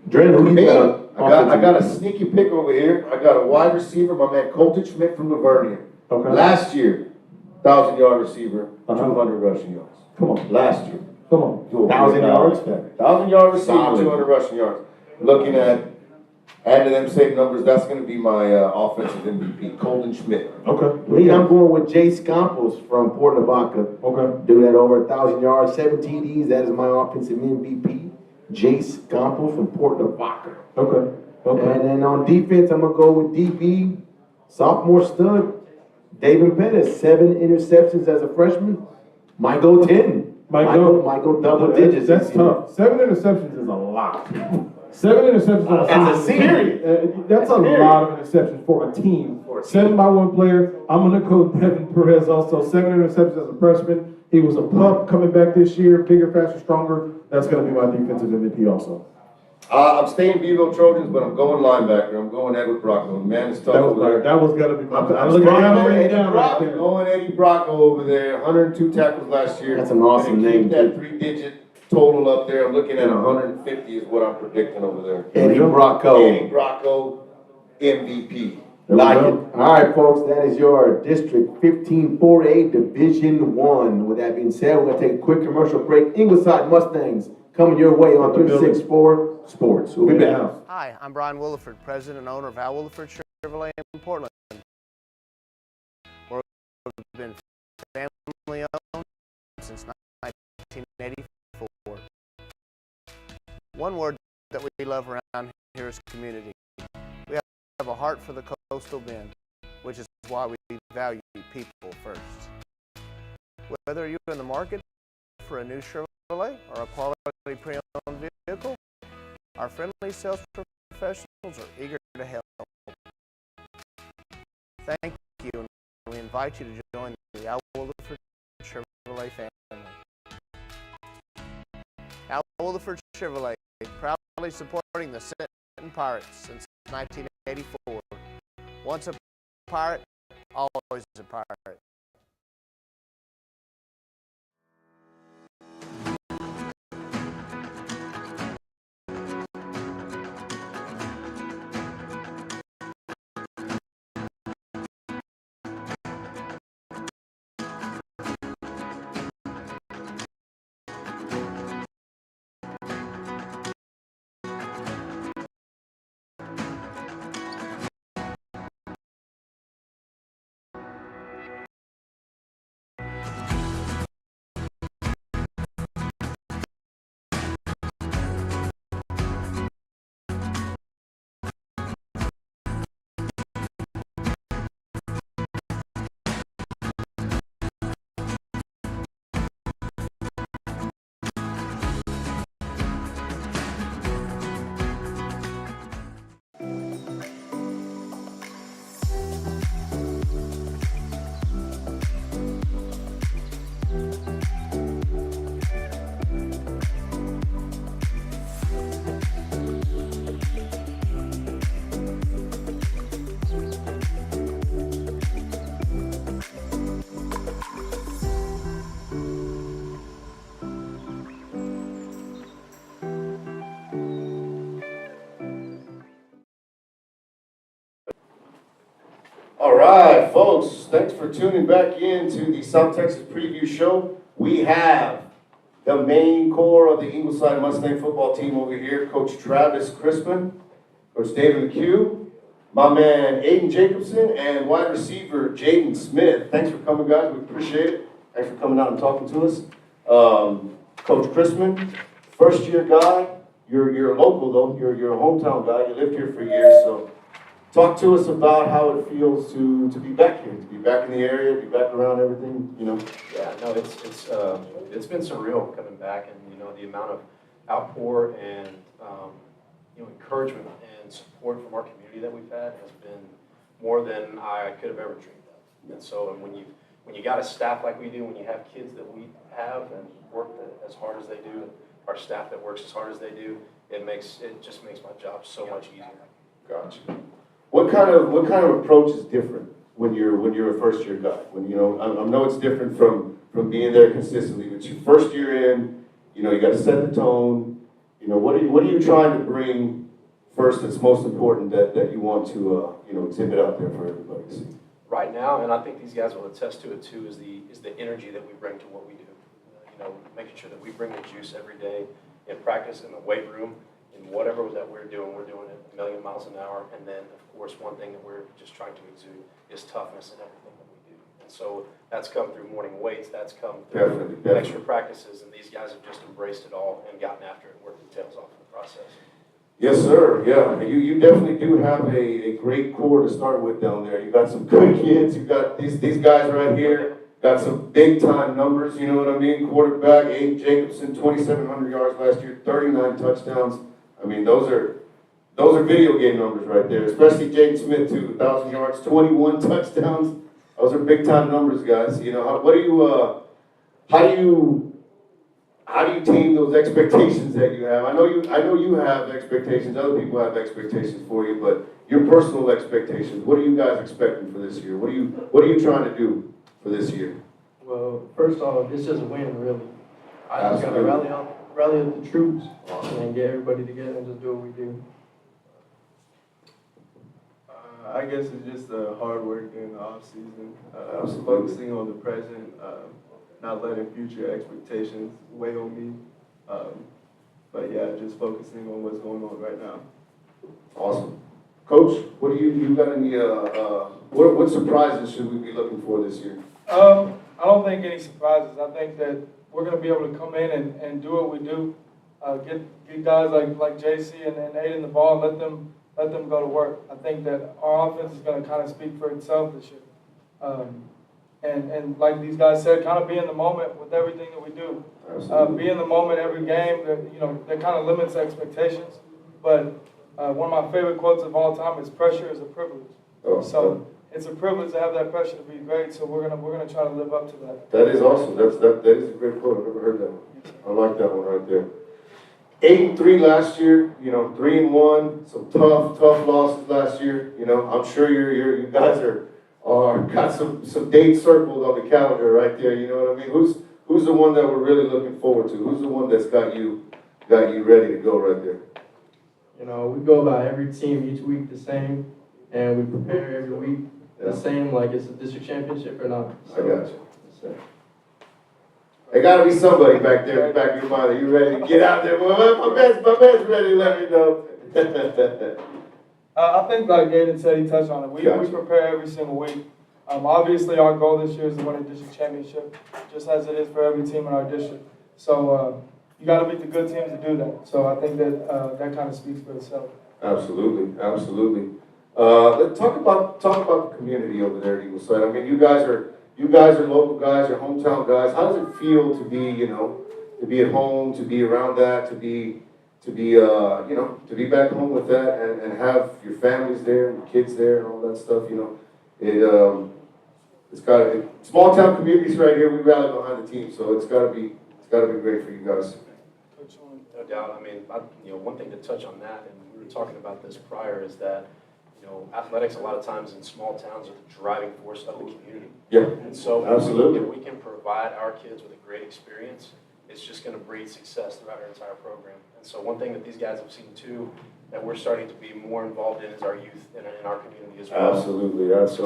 Dren, who you got? I got a sneaky pick over here. I got a wide receiver, my man Colton Schmidt from Lavernia. Okay. Last year, 1,000-yard receiver, 200 rushing yards. Come on. Last year. Come on. 1,000 yards? 1,000-yard receiver, Solid. 200 rushing yards. Looking at, add to them same numbers, that's going to be my offensive MVP, Colton Schmidt. Okay. Me, I'm going with Jace Campos from Port Lavaca. Okay. Do that over 1,000 yards, 7 TDs. That is my offensive MVP. Jace Campos from Port Lavaca. Okay. And then on defense, I'm gonna go with DB, sophomore stud, David Pettis, 7 interceptions as a freshman. Might go 10. Might go double digits. That's tough. 7 interceptions is a lot. 7 interceptions on As a senior. That's a lot of interceptions for a team. 7 by one player. I'm gonna go Devin Perez also. 7 interceptions as a freshman. He was a pup coming back this year, bigger, faster, stronger. That's gonna be my defensive MVP also. I'm staying Beeville Trojans, but I'm going linebacker. I'm going Edward Brocco. Man, it's tough over there. That was gonna be my. I'm looking going at Eddie down right Brocco. there. Going Eddie Brocco over there. 102 tackles last year. That's an awesome And name, keep that 3-digit total up there. I'm looking at 150 is what I'm predicting over there. Eddie Brocco. Eddie Brocco, MVP. Like it. All right, folks, that is your District 15 4A Division 1. With that being said, we're going to take a quick commercial break. Ingleside Mustangs coming your way on 364 Sports. We'll be back. Hi, I'm Brian Williford, president and owner of Al Williford Chevrolet in Portland. We've been family owned since 1984. One word that we love around here is community. We have a heart for the coastal bend, which is why we value people first. Whether you're in the market for a new Chevrolet or a quality pre-owned vehicle, our friendly sales professionals are eager to help. Thank you, and we invite you to join the Al Williford Chevrolet family. Al Williford Chevrolet, proudly supporting the Sinton Pirates since 1984. Once a pirate, always a pirate. All right, folks, thanks for tuning back in to the South Texas Preview Show. We have the main core of the Ingleside Mustang football team over here, Coach Travis Crispin. Coach David McHugh, my man Aiden Jacobson, and wide receiver Jaden Smith. Thanks for coming, guys. We appreciate it. Thanks for coming out and talking to us. Coach Chrisman, first-year guy. You're a local, though. You're a hometown guy. You lived here for years, so talk to us about how it feels to be back here, to be back in the area, be back around everything, you know. Yeah, no, it's been surreal coming back, and you know the amount of outpour and you know encouragement and support from our community that we've had has been more than I could have ever dreamed of. And so, when you got a staff like we do, when you have kids that we have and work as hard as they do, our staff that works as hard as they do, it just makes my job so much easier. Gotcha. What kind of approach is different when you're a first year guy? When I know it's different from being there consistently, but your first year in, you got to set the tone. What are you trying to bring first that's most important that you want to exhibit out there for everybody to see? Right now, and I think these guys will attest to it too, is the energy that we bring to what we do. Making sure that we bring the juice every day in practice, in the weight room, in whatever that we're doing it a million miles an hour. And then, of course, one thing that we're just trying to exude is toughness in everything that we do. And so that's come through morning weights, that's come through extra practices, and these guys have just embraced it all and gotten after it and worked their tails off in the process. Yes, sir. Yeah, you definitely do have a great core to start with down there. You got some good kids. You got these guys right here. Got some big time numbers, you know what I mean? Quarterback, Aiden Jacobson, 2,700 yards last year, 39 touchdowns. I mean, those are video game numbers right there. Especially Jaden Smith too, 1,000 yards, 21 touchdowns. Those are big time numbers, guys. How do you tame those expectations that you have? I know you have expectations. Other people have expectations for you, but your personal expectations. What are you guys expecting for this year? What are you trying to do for this year? Well, first off, it's just a win, really. I just got to rally up the troops and get everybody together and just do what we do. I guess it's just hard work during the off season, focusing on the present, not letting future expectations weigh on me. But yeah, just focusing on what's going on right now. Awesome. Coach, what do you got any, what surprises should we be looking for this year? I don't think any surprises. I think that we're going to be able to come in and do what we do. Get guys like JC and Aiden the ball, let them go to work. I think that our offense is going to kind of speak for itself this year. And like these guys said, kind of be in the moment with everything that we do. Be in the moment every game. That kind of limits expectations. But one of my favorite quotes of all time is "Pressure is a privilege." So it's a privilege to have that pressure to be great. So we're gonna try to live up to that. That is awesome. That is a great quote. I've never heard that one. I like that one right there. 8-3 last year. 3-1. Some tough losses last year. I'm sure you guys are got some dates circled on the calendar right there. You know what I mean? Who's the one that we're really looking forward to? Who's the one that's got you ready to go right there? We go about every team each week the same, and we prepare every week the same, like it's a district championship or not. So, I got you. There got to be somebody back there in the back of your mind that you're ready to get out there. Well, my man's ready to let me know. I think like Gaden said, he touched on it. We prepare every single week. Obviously, our goal this year is to win a district championship, just as it is for every team in our district. So you got to beat the good teams to do that. So I think that that kind of speaks for itself. Absolutely. Let's talk about the community over there at Eagleside. I mean, you guys are local guys, you're hometown guys. How does it feel to be at home, to be around that, to be back home with that, and have your families there and your kids there and all that stuff? It's got small town communities right here. We rally behind the team, so it's got to be great for you guys. No doubt. I mean, one thing to touch on that, and we were talking about this prior, is that athletics a lot of times in small towns are the driving force of the community. Yeah. And so absolutely, if we can provide our kids with a great experience, it's just going to breed success throughout our entire program. And so one thing that these guys have seen too, that we're starting to be more involved in, is our youth in our community as well. Absolutely. That's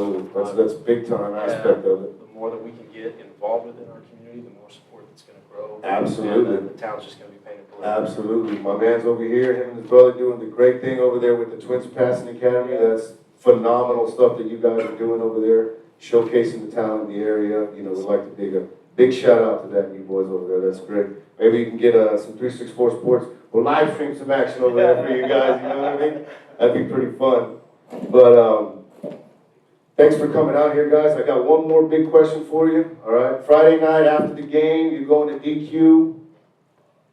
a big time aspect of it. The more that we can get involved within our community, the more support that's going to grow. Absolutely. And the town's just going to be painted blue. Absolutely. My man's over here, him and his brother doing the great thing over there with the Twins Passing Academy. That's phenomenal stuff that you guys are doing over there, showcasing the talent in the area. You know, we'd like to dig a big shout out to that, you boys over there. That's great. Maybe you can get some 364 Sports. We'll live stream some action over there for you guys, you know what I mean? That'd be pretty fun. But thanks for coming out here, guys. I got one more big question for you, all right? Friday night after the game, you're going to DQ.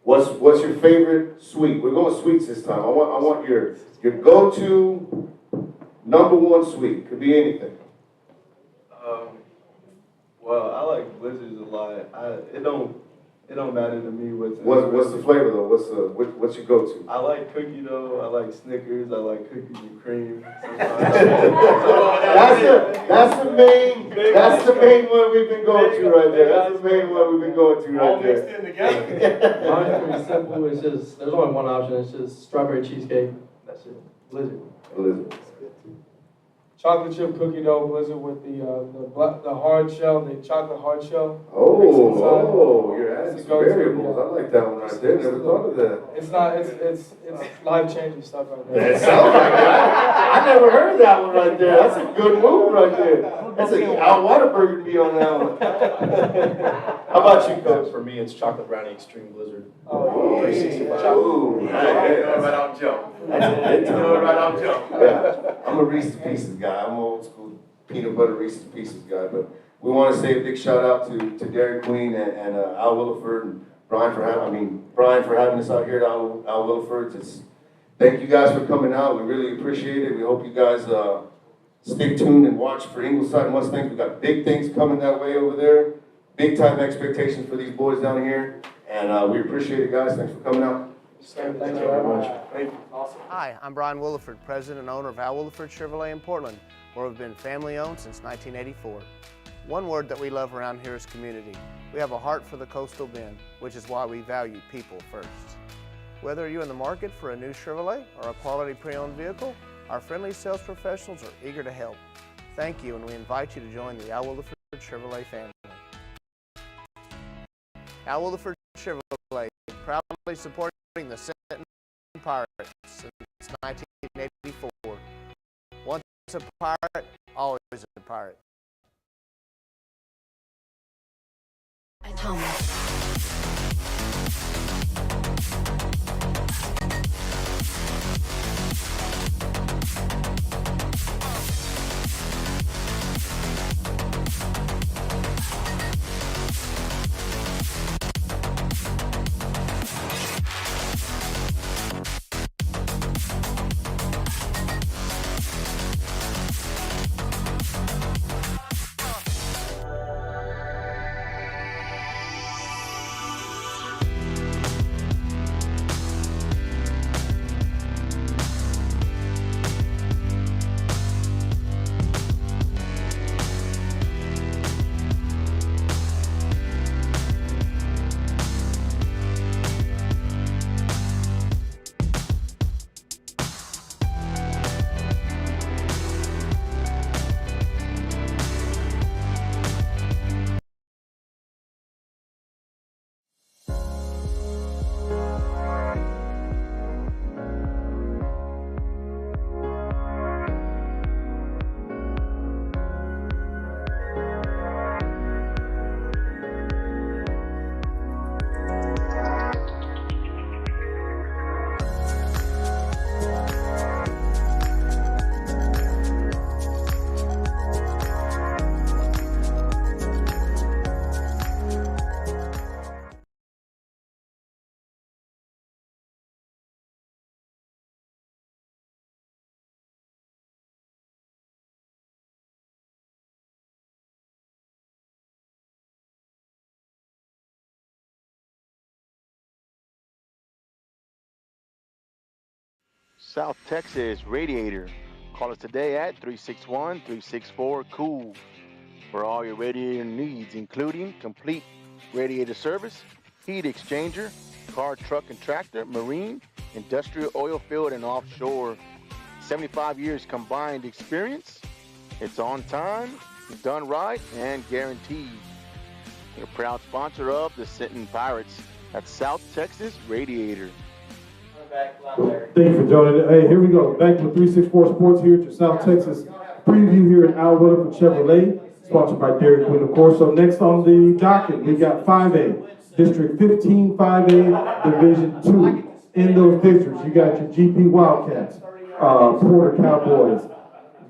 What's your favorite suite? We're going sweets this time. I want your go-to #1 suite. Could be anything. Well, I like Blizzards a lot. It don't matter to me what's in What's the flavor though? What's your go-to? I like cookie dough. I like Snickers. I like cookies and cream. That's the main one we've been going to right there. That's the main one we've been going to right there. All mixed in together. Mine's pretty simple. It's just, there's only one option. It's just strawberry cheesecake. That's it. Blizzard. Chocolate chip cookie dough blizzard with the hard shell, the chocolate hard shell. Oh, you're adding some variables. I like that one right there. Never thought of that. It's life changing stuff right there. That sounds like that. I never heard that one right there. That's a good move right there. That's a Al Waterberg to be on that one. How about you, Coach? For me, it's chocolate brownie extreme blizzard. Oh, 365. ooh, Right on jump. Right on jump. Yeah, I'm a Reese's Pieces guy. I'm an old school peanut butter Reese's Pieces guy. But we want to say a big shout out to Dairy Queen and Al Williford and Brian for having us out here at Al Williford's. Thank you guys for coming out. We really appreciate it. We hope you guys stay tuned and watch for Ingleside Mustangs. We got big things coming that way over there. Big time expectations for these boys down here. And we appreciate it, guys. Thanks for coming out. Thank you very much. Thank you. Awesome. Hi, I'm Brian Williford, president and owner of Al Williford Chevrolet in Portland, where we've been family-owned since 1984. One word that we love around here is community. We have a heart for the Coastal Bend, which is why we value people first. Whether you're in the market for a new Chevrolet or a quality pre-owned vehicle, our friendly sales professionals are eager to help. Thank you, and we invite you to join the Al Williford Chevrolet family. Al Williford Chevrolet, proudly supporting the Sinton Pirates since 1984. Once a pirate, always a pirate. At home. South Texas Radiator. Call us today at 361-364-COOL for all your radiator needs, including complete radiator service, heat exchanger, car, truck, and tractor, marine, industrial, oil field, and offshore. 75 years combined experience. It's on time, done right, and guaranteed. We're a proud sponsor of the Sinton Pirates. That's South Texas Radiator. Thank you for joining. Hey, here we go. Back with 364 Sports here at your South Texas preview here at Al Weatherford Chevrolet, sponsored by Dairy Queen, of course. So next on the docket, we got 5A, District 15, 5A, Division 2. In those districts, you got your GP Wildcats, Porter Cowboys,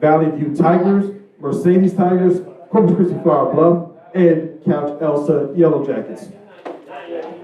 Valley View Tigers, Mercedes Tigers, Corpus Christi Flower Bluff, and Couch Elsa Yellow Jackets.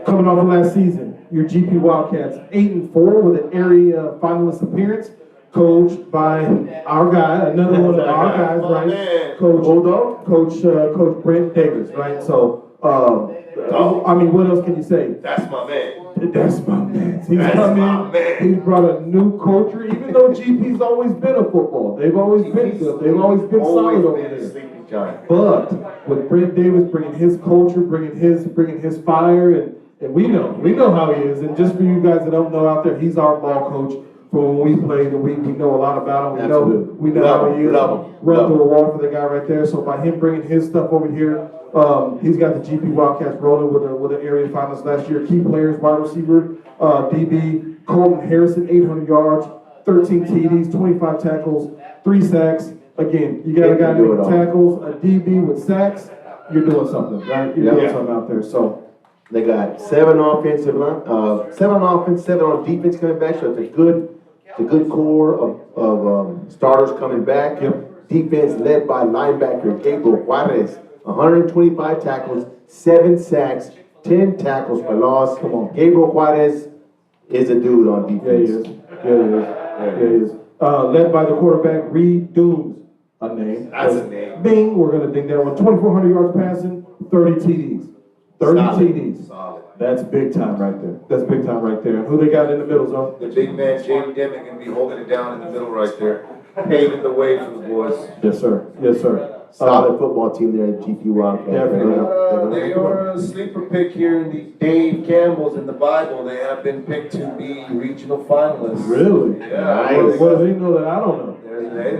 Coming off of last season, your GP Wildcats 8-4 with an area finalist appearance, coached by our guy, another one of our guys, right? Coach Brent Davis, right? So, I mean, what else can you say? That's my man. That's my man. He's come in. He's brought a new culture. Even though GP's always been a football, they've always been good. They've always been solid over there. But with Brent Davis bringing his culture, bringing his fire, and we know how he is. And just for you guys that don't know out there, he's our ball coach. From when we played, and we know a lot about him. We know how he is. Run through a wall for the guy right there. So by him bringing his stuff over here, he's got the GP Wildcats rolling with an area finalist last year. Key players, wide receiver, DB, Colton Harrison, 800 yards, 13 TDs, 25 tackles, 3 sacks. Again, you got a guy doing tackles, a DB with sacks. You're doing something, right? You're doing something out there. So. They got 7 on offense, 7 on defense coming back. So it's a good core of starters coming back. Yep. Defense led by linebacker Gabriel Juarez, 125 tackles, 7 sacks, 10 tackles for loss. Come on, Gabriel Juarez is a dude on defense. Yeah, he is. Led by the quarterback Reed Dooms, a name. That's a name. Bing, we're gonna think that one. 2,400 yards passing, 30 TDs. 30 TDs. Solid. That's big time right there. That's big time right there. And who they got in the middle zone? The big man, Jamie Demick, gonna be holding it down in the middle right there, paving the way for the boys. Yes, sir. Yes, sir. Solid football team there at GP Wildcats. They are a sleeper pick here in the Dave Campbell's in the Bible. They have been picked to be regional finalists. Really? Yeah. Nice. What do they know that I don't know?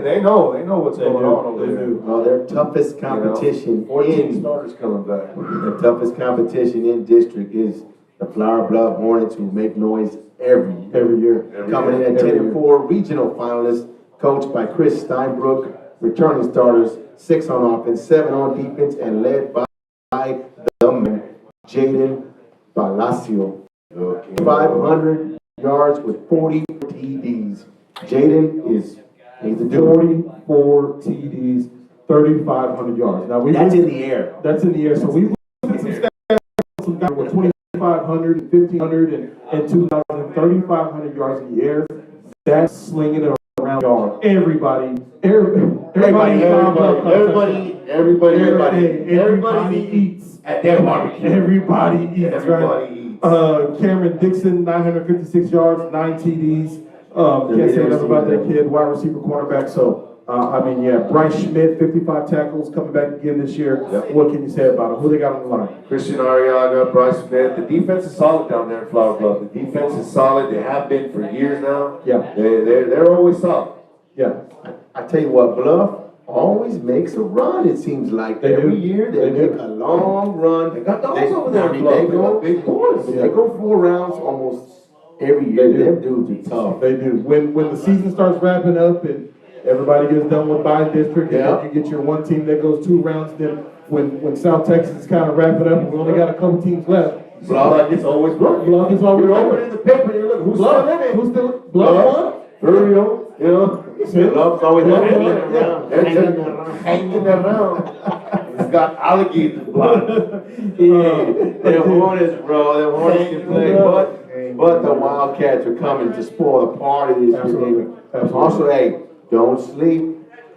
They know what's going on over there. Well, their toughest competition 14 starters coming back. The toughest competition in district is the Flower Bluff Hornets, who make noise every year. Coming in at 10-4, regional finalists, coached by Chris Steinbrook, returning starters, 6 on offense, 7 on defense, and led by the man, Jaden Palacio. 500 yards with 40 TDs. Jaden is he's a dude. 44 TDs, 3,500 yards. Now that's in the air. That's in the air. So we looked at some guys with 2,500, 1,500, and 2,000, 3,500 yards in the air. That's slinging it around yard. Everybody eats at their barbecue. Everybody eats, right? Cameron Dixon, 956 yards, 9 TDs. Can't say enough about that kid, wide receiver, cornerback. So, Bryce Schmidt, 55 tackles, coming back again this year. Yep. What can you say about him? Who they got on the line? Christian Ariaga, Bryce Smith. The defense is solid down there in Flower Bluff. The defense is solid. They have been for years now. Yeah. They're always solid. Yeah. I tell you what, Bluff always makes a run, it seems like. Every year they make a long run. They got dogs over there in Bluff. They got big boys. They go 4 rounds almost every year. Them dudes are tough. They do. When the season starts wrapping up and everybody gets done with by district, and then you get your one team that goes 2 rounds. Then when South Texas is kind of wrapping up, and we only got a couple teams left. Bluff is always working. Bluff is always working. You're opening the paper, you're looking, who's still in it? Who's still Bluff? Uriel, you know. Bluff's always hanging around. Hanging around. He's got alligator blood. Them Hornets, bro. Them Hornets can play, but the Wildcats are coming to spoil the party this year. Also, hey, don't sleep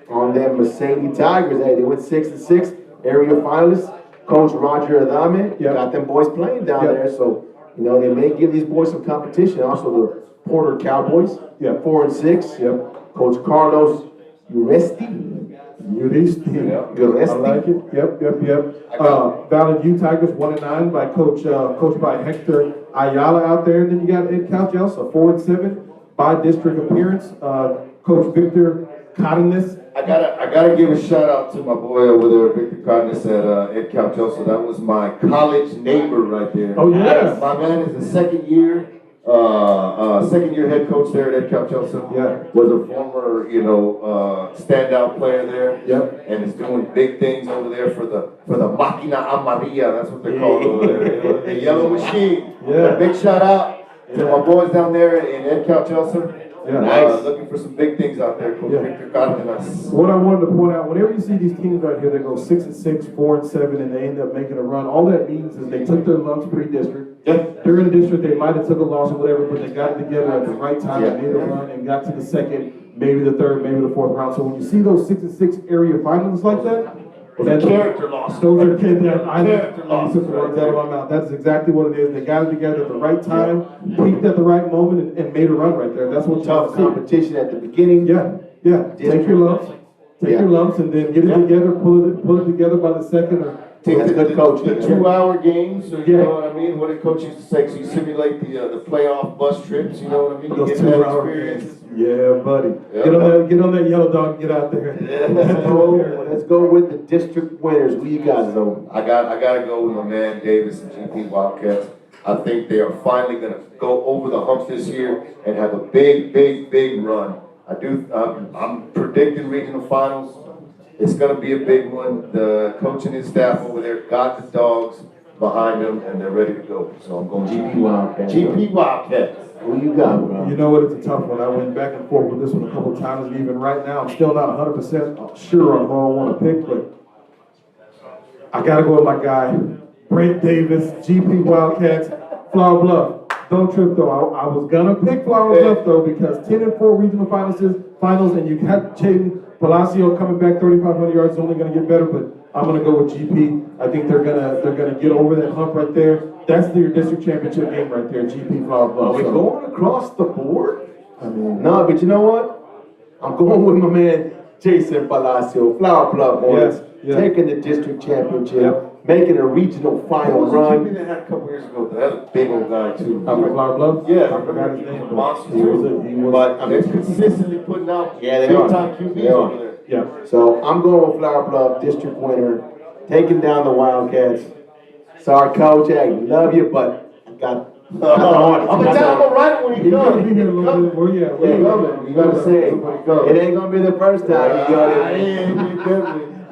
on them Mercedes Tigers. Hey, they went 6-6, area finalists. Coach Roger Adame got them boys playing down there, so they may give these boys some competition. Also, the Porter Cowboys, 4-6. Coach Carlos Uresti. I like it. Yep. Valley View Tigers 1-9 by coached by Hector Ayala out there. And then you got Ed Couch Elsa, 4-7 by district appearance. Coach Victor Cardenas. I gotta give a shout out to my boy over there, Victor Cardenas at Ed Calcelso. That was my college neighbor right there. Oh, yeah. My man is the second year head coach there at Ed Calcelso. Yeah. Was a former, standout player there. Yep. And is doing big things over there for the Máquina Amarilla. That's what they're called over there. The yellow machine. Yeah. Big shout out to my boys down there in Ed Calcelso. Yeah. Nice. Looking for some big things out there, Coach Victor Cardenas. What I wanted to point out, whenever you see these teams right here that go 6-6, 4-7, and they end up making a run, all that means is they took their lumps pre-district. During the district, they might have took a loss or whatever, but they got it together at the right time, and made a run, and got to the second, maybe the third, maybe the fourth round. So when you see those 6-6 area finals like that, that's character loss. Those are kids that I took the words out of my mouth. That's exactly what it is. They got it together at the right time, peaked at the right moment, and made a run right there. That's what Tough competition at the beginning. Yeah. Take your lumps. Take your lumps and then get it together, pull it together by the second. Or Take That's good coaching. The 2-hour games, or you know what I mean? What did coach used to say? So you simulate the playoff bus trips, you know what I mean? You those get that 2-hour experience. games. Yeah, buddy. Get on that yellow dog. Get out there. Let's go with the district winners. Who you got, though? I gotta go with my man Davis and GP Wildcats. I think they are finally gonna go over the hump this year and have a big run. I'm predicting regional finals. It's gonna be a big one. The coach and his staff over there got the dogs behind them and they're ready to go. So I'm going GP Wildcats. GP Wildcats. Who you got, bro? You know what? It's a tough one. I went back and forth with this one a couple of times, and even right now, I'm still not 100% sure on who I want to pick, but I got to go with my guy, Brent Davis, GP Wildcats, Flower Bluff. Don't trip, though. I was going to pick Flower Bluff, though, because 10-4 regional finals, and you got Jaden Palacio coming back 3,500 yards, is only going to get better, but I'm going to go with GP. I think they're gonna get over that hump right there. That's their district championship game right there, GP Flower Bluff. Are we going across the board? I mean, no, but you know what? I'm going with my man Jason Palacio, Flower Bluff boys, taking the district championship, making a regional final run. GP that had a couple years ago, that was a big old guy too. Flower Bluff? Yeah, I forgot his name. Monster He was, but they're consistently putting out they big are. time QBs They are. over there. Yeah. So I'm going with Flower Bluff, district winner, taking down the Wildcats. Sorry, Coach, hey, love you, but I got the Hornets. I'm gonna tell him right when he He's gonna comes. be here a little bit. Well, yeah. You gotta say It ain't gonna be the first time you got it.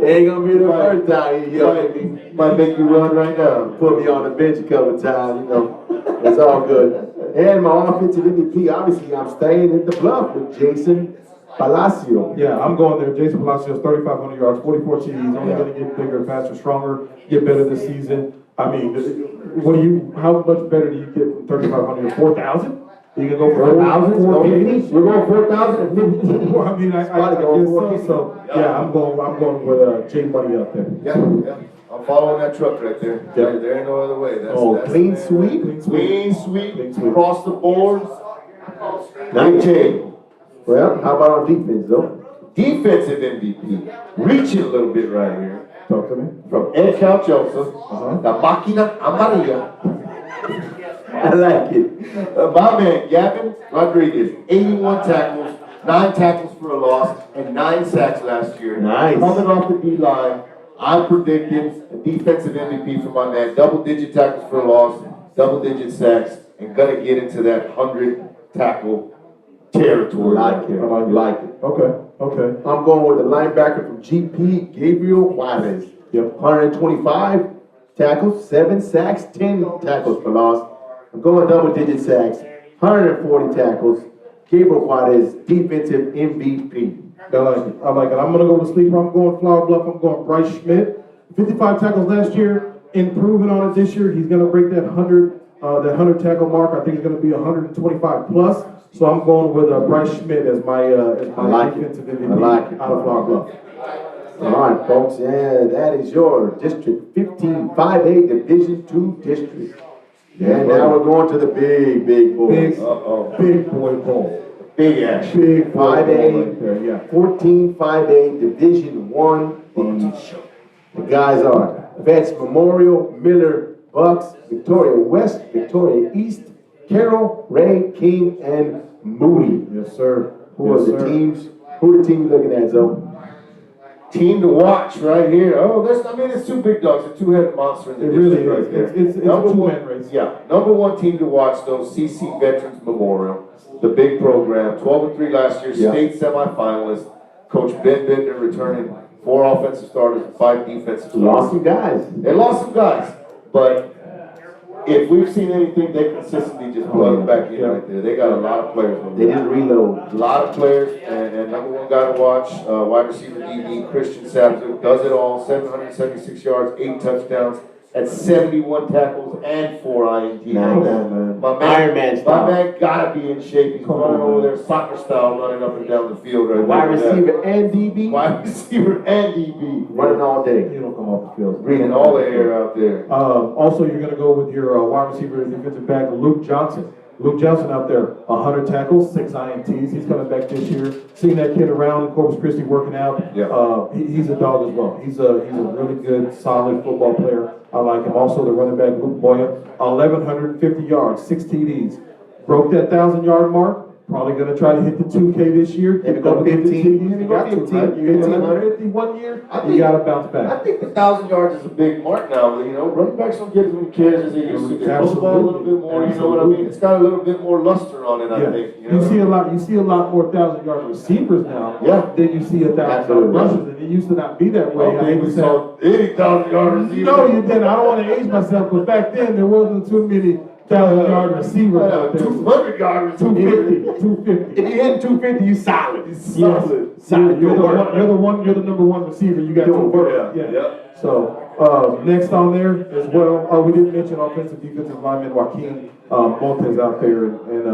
It ain't gonna be the first time you got it. Might make you run right now. Put me on the bench a couple times, you know. It's all good. And my offensive MVP, obviously, I'm staying at the Bluff with Jason Palacio. Yeah, I'm going there. Jason Palacios, 3,500 yards, 44 TDs, only going to get bigger, faster, stronger, get better this season. I mean, how much better do you get from 3,500 to 4,000? You can go for 4,000? We're going 4,000 and 15. I mean, I guess so. Yeah, I'm going with Jay Money up there. Yeah. I'm following that truck right there. Yeah. There ain't no other way. That's Clean sweep? Clean sweep across the board. 19. Well, how about on defense, though? Defensive MVP. Reaching a little bit right here. Talk to me. From Ed Calcelso, the Máquina Amarilla. I like it. My man, Gavin Rodriguez, 81 tackles, 9 tackles for a loss, and 9 sacks last year. Nice. Coming off the D-line, I'm predicting a defensive MVP for my man. Double-digit tackles for a loss, double-digit sacks, and gonna get into that 100-tackle territory. I like it. Okay. I'm going with the linebacker from GP, Gabriel Juarez. Yep. 125 tackles, 7 sacks, 10 tackles for loss. I'm going double-digit sacks, 140 tackles. Gabriel Juarez, defensive MVP. I like it. I'm going to go with sleeper. I'm going Flower Bluff. I'm going Bryce Schmidt. 55 tackles last year, improving on it this year. He's going to break that 100 tackle mark. I think it's going to be 125 plus. So I'm going with Bryce Schmidt as my defensive MVP out of Flower Bluff. All right, folks, and that is your District 15 5A Division II district. And now we're going to the big boys. Big boy bowl. Big action. Big boy 5A, bowl right there, yeah. 14 5A Division I. The guys are Vets Memorial, Miller, Bucks, Victoria West, Victoria East, Carroll, Ray, King, and Moody. Yes, sir. Who are the teams Who the team you looking at, Zoe? Team to watch right here. Oh, it's two big dogs, a two-headed monster in the district right there. It's a two-man race. Yeah, number one team to watch though, CC Veterans Memorial, the big program, 12-3 last year, state semifinalist. Coach Ben Bender returning 4 offensive starters and 5 defensive starters. Lost some guys. They lost some guys, but if we've seen anything, they consistently just plug back in right there. They got a lot of players over They there. didn't reload. A lot of players, and number one guy to watch, wide receiver DB, Christian Sabzu, does it all, 776 yards, 8 touchdowns, and 71 tackles and 4 INTs. Man. My Iron Man style. My man gotta be in shape. He's running over there, soccer style, running up and down the field right Wide there. receiver and DB. Wide receiver and DB. Running all day. You don't come off the field. Breathing all the air out there. Also, you're going to go with your wide receiver and defensive back, Luke Johnson. Luke Johnson out there, 100 tackles, 6 INTs. He's coming back this year. Seeing that kid around in Corpus Christi working out, he's a dog as well. He's a really good, solid football player. I like him. Also, the running back, Luke Boya, 1,150 yards, 6 TDs. Broke that 1,000-yard mark. Probably going to try to hit the 2K this year. Maybe go 15. You got to, right? You hit 1,150 one year, you got to bounce back. I think the 1,000 yards is a big mark now. You know, running backs don't get as many carries as they used to. They throw the ball a little bit more. You know what I mean? It's got a little bit more luster on it. I think. You see a lot more 1,000-yard receivers now. Than you see 1,000-yard rushers, and it used to not be that way. I think we saw any 1,000-yard receiver. No, you didn't. I don't want to age myself, but back then there wasn't too many 1,000-yard receivers out there. 200-yard receiver. 250. If you hit 250, you solid. Solid. You're the number one receiver. You got 250. Yeah. So next on there as well, we didn't mention offensive defensive lineman Joaquin Montes out there, and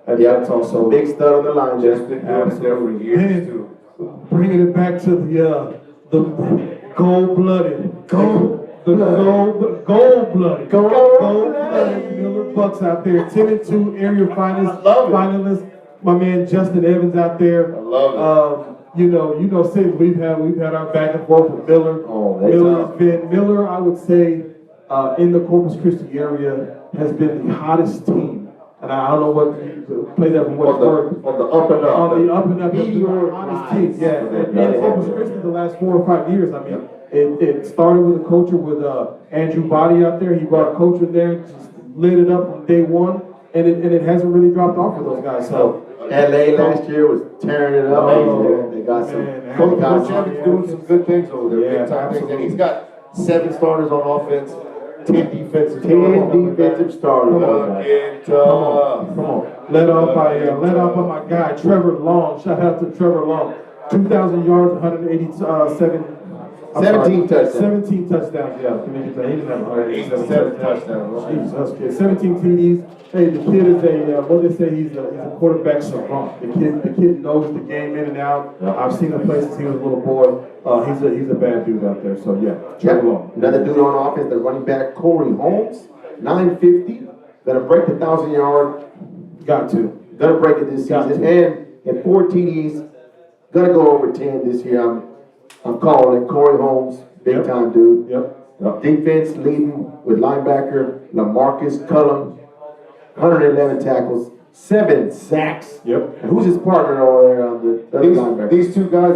that's also big stud on the line. Just been doing it there for years too. Bringing it back to the gold-blooded, gold-blooded Miller Bucks out there, 10-2 area finalists. My man Justin Evans out there. I love it. You know, Sid, we've had our back and forth with Miller. Miller, I would say, in the Corpus Christi area, has been the hottest team. And I don't know what play that from what it's worth. On the up and up. On the up and up, the hottest team. Yeah, and Corpus Christi the last 4 or 5 years. I mean, it started with a culture with Andrew Body out there. He brought a culture there, just lit it up from day one, and it hasn't really dropped off for those guys. So LA last year was tearing it up. They got some. Coach Evans doing some good things over there. Big time things. And he's got 7 starters on offense, 10 defensive starters. Come on. Led off by my guy Trevor Long. Shout out to Trevor Long. 2,000 yards, 187. 17 touchdowns. 17 touchdowns, yeah. He didn't have 187 touchdowns. Jesus, kid. 17 TDs. Hey, the kid is what they say, he's a quarterback savant. The kid knows the game in and out. I've seen him play since he was a little boy. He's a bad dude out there, so yeah. Trevor Long. Another dude on offense, the running back, Corey Holmes, 950. Gonna break the 1,000-yard. Got to. Gonna break it this season. And 4 TDs. Gonna go over 10 this year. I'm calling it Corey Holmes, big time dude. Defense leading with linebacker LaMarcus Cullum, 111 tackles, 7 sacks. Yep. And who's his partner over there on the other linebacker? These 2 guys